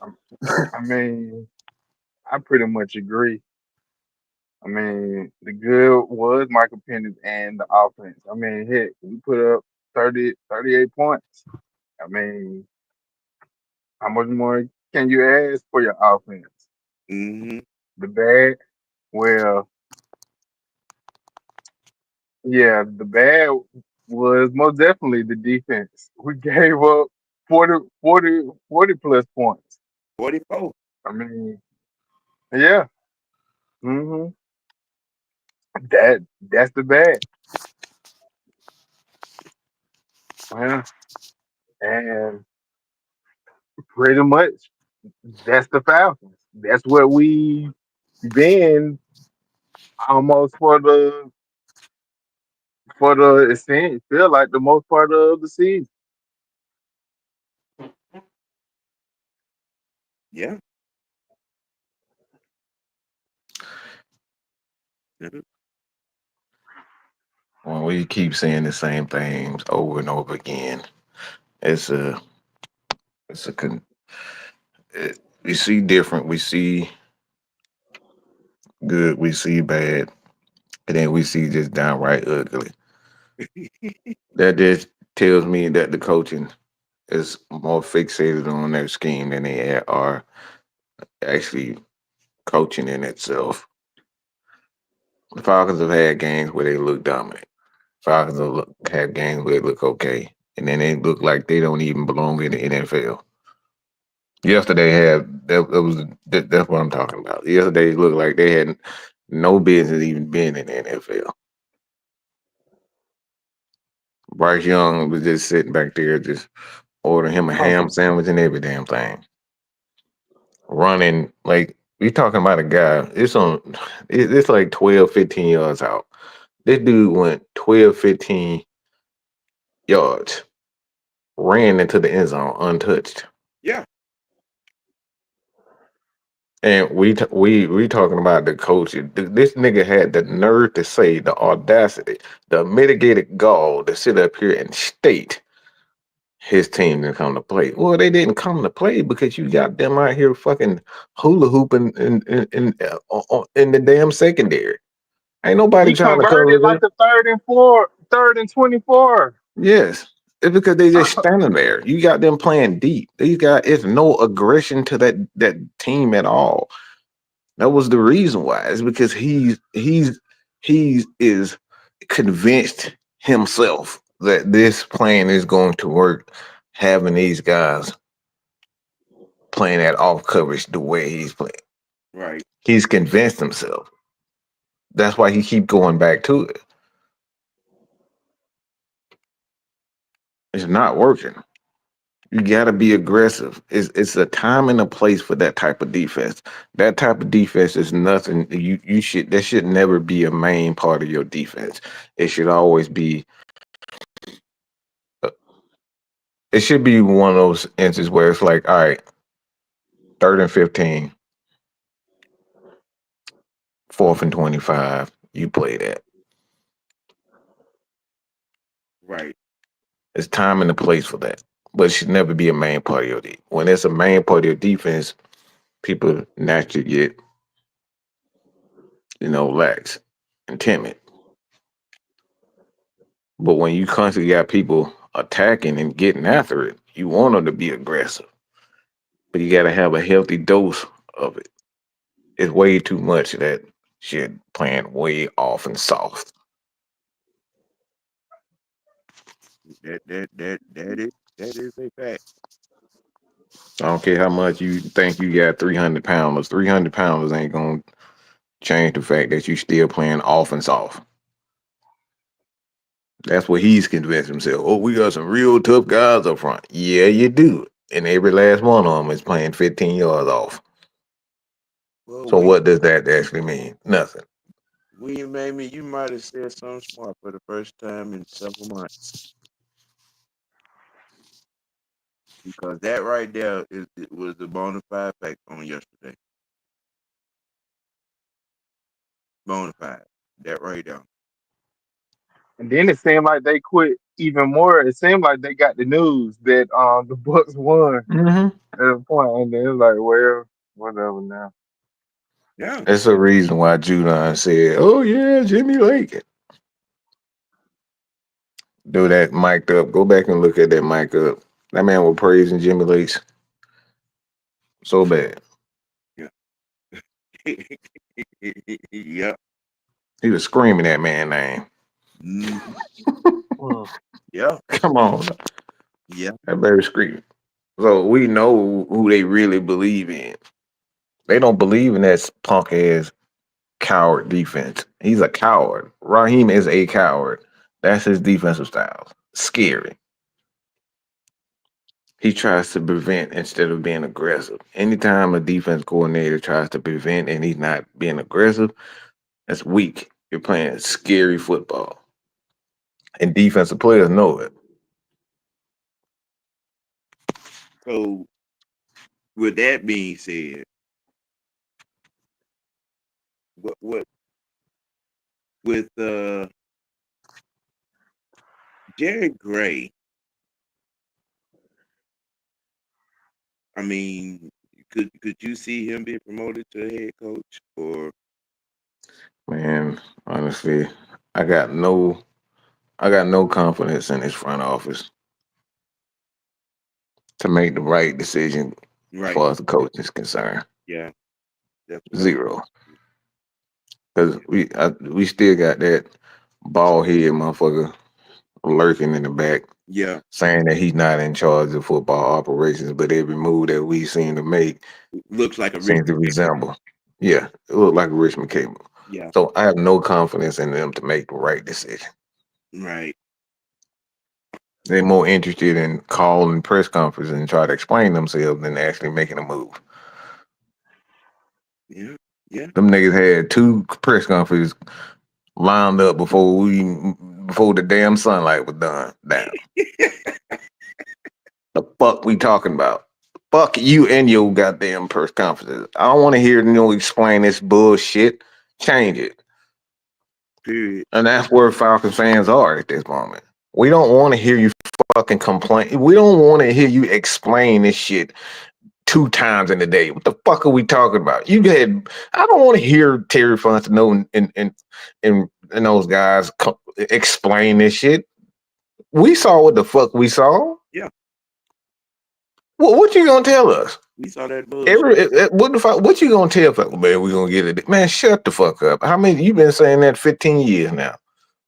I I mean, I pretty much agree. I mean, the good was Michael Penix and the offense. I mean, heck, we put up 38 points. I mean, how much more can you ask for your offense? Mm-hmm. The bad, well, yeah, the bad was most definitely the defense. We gave up 40 plus points. 44. I mean, yeah, hmm that's the bad. Yeah. And pretty much that's the Falcons. That's what we been almost for the it feel like the most part of the season. Yeah. Mhm. When we keep saying the same things over and over again, it's a it's a we see different, we see good, we see bad, and then we see just downright ugly. That just tells me that the coaching is more fixated on their scheme than they are actually coaching in itself. The Falcons have had games where they look dominant. Falcons have games where they look okay, and then they look like they don't even belong in the NFL. Yesterday that was that's what I'm talking about. Yesterday it looked like they had no business even being in the NFL. Bryce Young was just sitting back there, just ordering him a ham sandwich and every damn thing. Running like we talking about a guy. It's like 12, 15 yards out. This dude went 12, 15 yards, ran into the end zone untouched. Yeah. And we talking about the coach. This nigga had the nerve to say, the audacity, the mitigated gall to sit up here and state his team didn't come to play. Well, they didn't come to play because you got them out here fucking hula hooping in the damn secondary. Ain't nobody We trying to cover converted like them. a third and 24. Yes. It's because they just standing there. You got them playing deep. These guys, it's no aggression to that team at all. That was the reason why. It's because he is convinced himself that this plan is going to work, having these guys playing that off coverage the way he's playing. Right. He's convinced himself. That's why he keep going back to it. It's not working. You gotta be aggressive. It's a time and a place for that type of defense. That type of defense is nothing. You should that should never be a main part of your defense. It should always be. uh, It should be one of those instances where it's like, all right, 3rd and 15, 4th and 25. You play that. Right. It's time and a place for that. But it should never be a main part of your defense. When it's a main part of your defense, people naturally get lax and timid. But when you constantly got people attacking and getting after it, You want them to be aggressive, but you got to have a healthy dose of it. It's way too much of that shit playing way off and soft. That is a fact. I don't care how much you think you got 300 pounders. 300 pounders ain't gonna change the fact that you still playing off and soft. That's what he's convinced himself. Oh, we got some real tough guys up front. Yeah, you do. And every last one of them is playing 15 yards off. Well, So what does that actually mean? Nothing. William Amy, you might have said something smart for the first time in several months, because that right there it was the bona fide fact on yesterday. Bona fide. That right there. And then it seemed like they quit even more. It seemed like they got the news that the Bucks won Hmm. at a point, and then it's like, well, whatever now. Yeah. That's the reason why Judon said, "Oh yeah, Jimmy Lake." Do that mic'd up. Go back and look at that mic up. That man was praising Jimmy Lake so bad. Yeah. Yep. He was screaming that man name. Mhm. Mm. Yeah. Come on, Yeah. that baby screaming. So we know who they really believe in. They don't believe in that punk ass coward defense. He's a coward. Raheem is a coward. That's his defensive style. Scary. He tries to prevent instead of being aggressive. Anytime a defense coordinator tries to prevent and he's not being aggressive, that's weak. You're playing scary football. And defensive players know it. So with that being said, what with Jerry Gray, I mean, could you see him being promoted to head coach or Man, honestly, I got no I got no confidence in his front office to make the right decision as right? far as the coach is concerned. Yeah, that's what I. Zero. Because we still got that bald head motherfucker lurking in the back Yeah, saying that he's not in charge of football operations, but every move that we seem to make looks like a rich. seems to resemble. Yeah, it looked like a Richmond Cable. Yeah, So I have no confidence in them to make the right decision. right. They're more interested in calling press conferences and try to explain themselves than actually making a move. Yeah, yeah. Them niggas had two press conferences lined up before the damn sunlight was done down. The fuck we talking about? Fuck you and your goddamn press conferences. I don't want to hear explain this bullshit. Change it. Period. And that's where Falcons fans are at this moment. We don't want to hear you fucking complain. We don't want to hear you explain this shit two times in a day. What the fuck are we talking about? You had I don't want to hear Terry Fontenot and those guys explain this shit. We saw what the fuck we saw. Yeah, What you gonna tell us? we saw that bullshit. What the fuck? What you gonna tell folk? Man, we gonna get it. Man, shut the fuck up. How many you been saying that 15 years now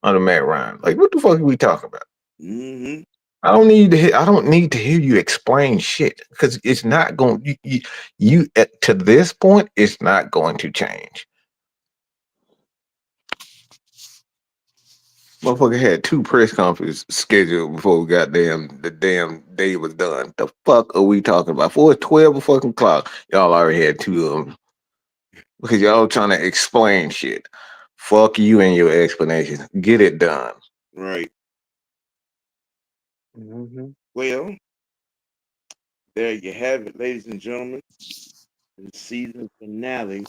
under Matt Ryan? Like, what the fuck are we talking about? Mm-hmm. I don't need to hear you explain shit because it's not going. To this point, it's not going to change. Motherfucker had two press conferences scheduled before the damn day was done. The fuck are we talking about? Before it's 12 fucking clock, y'all already had two of them because y'all trying to explain shit. Fuck you and your explanations. Get it done. Right. Hmm. Well, there you have it, ladies and gentlemen. The season finale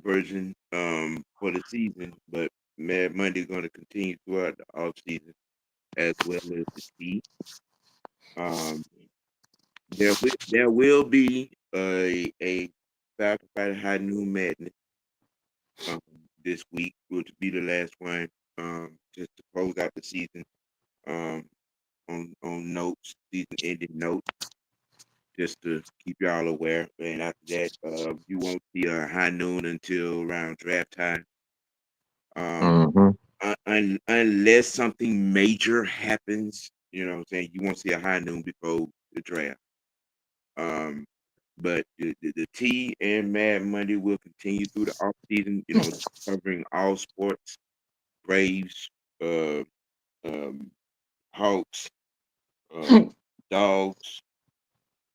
version for the season, but Mad Monday is going to continue throughout the off season as well as the T. Um, there will be a Falcon Fighter High Noon Madness um, this week, which will be the last one just to close out the season. Um, on notes, season ending notes, just to keep y'all aware. And after that, you won't see a high noon until around draft time. Um, Mm-hmm. unless something major happens, you know what I'm saying, you won't see a high noon before the draft. Um, but the T and Mad Monday will continue through the off season, covering all sports, Braves, uh, um, Hawks, uh, Dogs.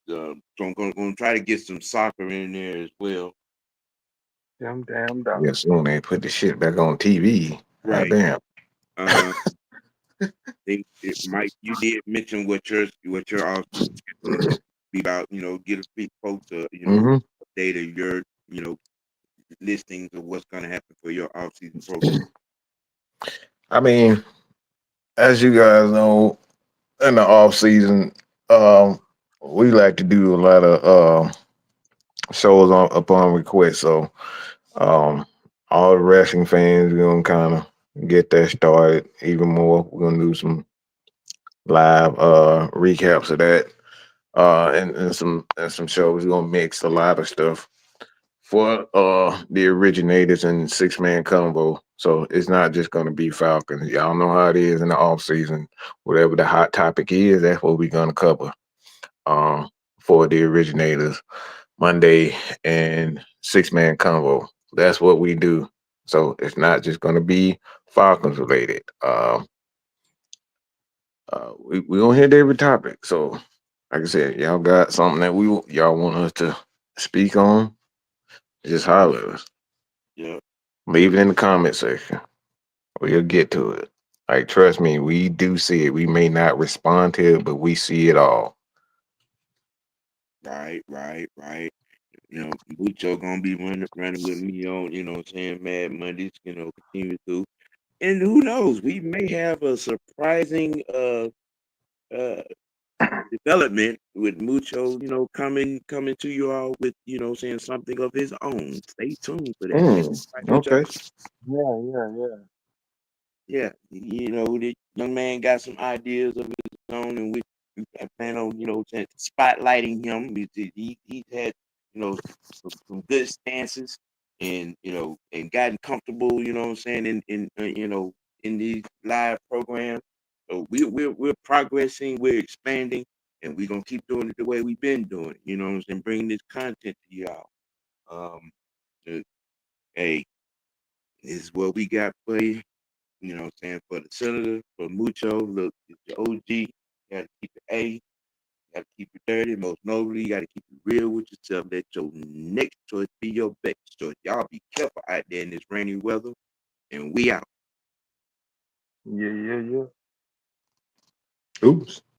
So I'm gonna try to get some soccer in there as well. Them damn dogs. Yeah, soon they put the shit back on TV. God Right. damn. Uh, think it might. You did mention what your off season schedule be about. Get a few folks Mm-hmm. update of your listings of what's gonna happen for your off season program. I mean, as you guys know, in the off season, um, we like to do a lot of shows on upon request. So um, all the wrestling fans, we're gonna kind of get that started even more. We're gonna do some live recaps of that, and some shows. We're gonna mix a lot of stuff for the originators and 6 man combo. So it's not just gonna be Falcons. Y'all know how it is in the off season. Whatever the hot topic is, that's what we're gonna cover. Um, for the originators, Monday and 6 man combo. That's what we do. So it's not just gonna be Falcons related. We gonna hit every topic. So like I said, y'all got something that y'all want us to speak on, just holler at us. Yeah. Leave it in the comment section. We'll get to it. Like, trust me, we do see it. We may not respond to it, but we see it all. Right. Right. Right. Mucho gonna be running with me on, what I'm saying, Mad Mondays, continue through. And who knows, we may have a surprising uh development with Mucho, coming to you all with, saying something of his own. Stay tuned for that. Ain't right, Mucho? Okay. Yeah, yeah, yeah. Yeah, the young man got some ideas of his own, and we plan on, spotlighting him. He's had, some good stances, and and gotten comfortable. You know what I'm saying, in these live programs. So we're progressing, we're expanding, and we're gonna keep doing it the way we've been doing it. You know what I'm saying, bringing this content to y'all. Um, uh, hey, this is what we got for you. You know what I'm saying? For the senator, for Mucho, look, it's your OG. You gotta keep it A. You gotta keep it dirty. Most notably, you gotta keep it real with yourself. Let your next choice be your best choice. Y'all be careful out there in this rainy weather. And we out. Yeah, yeah, yeah. Oops.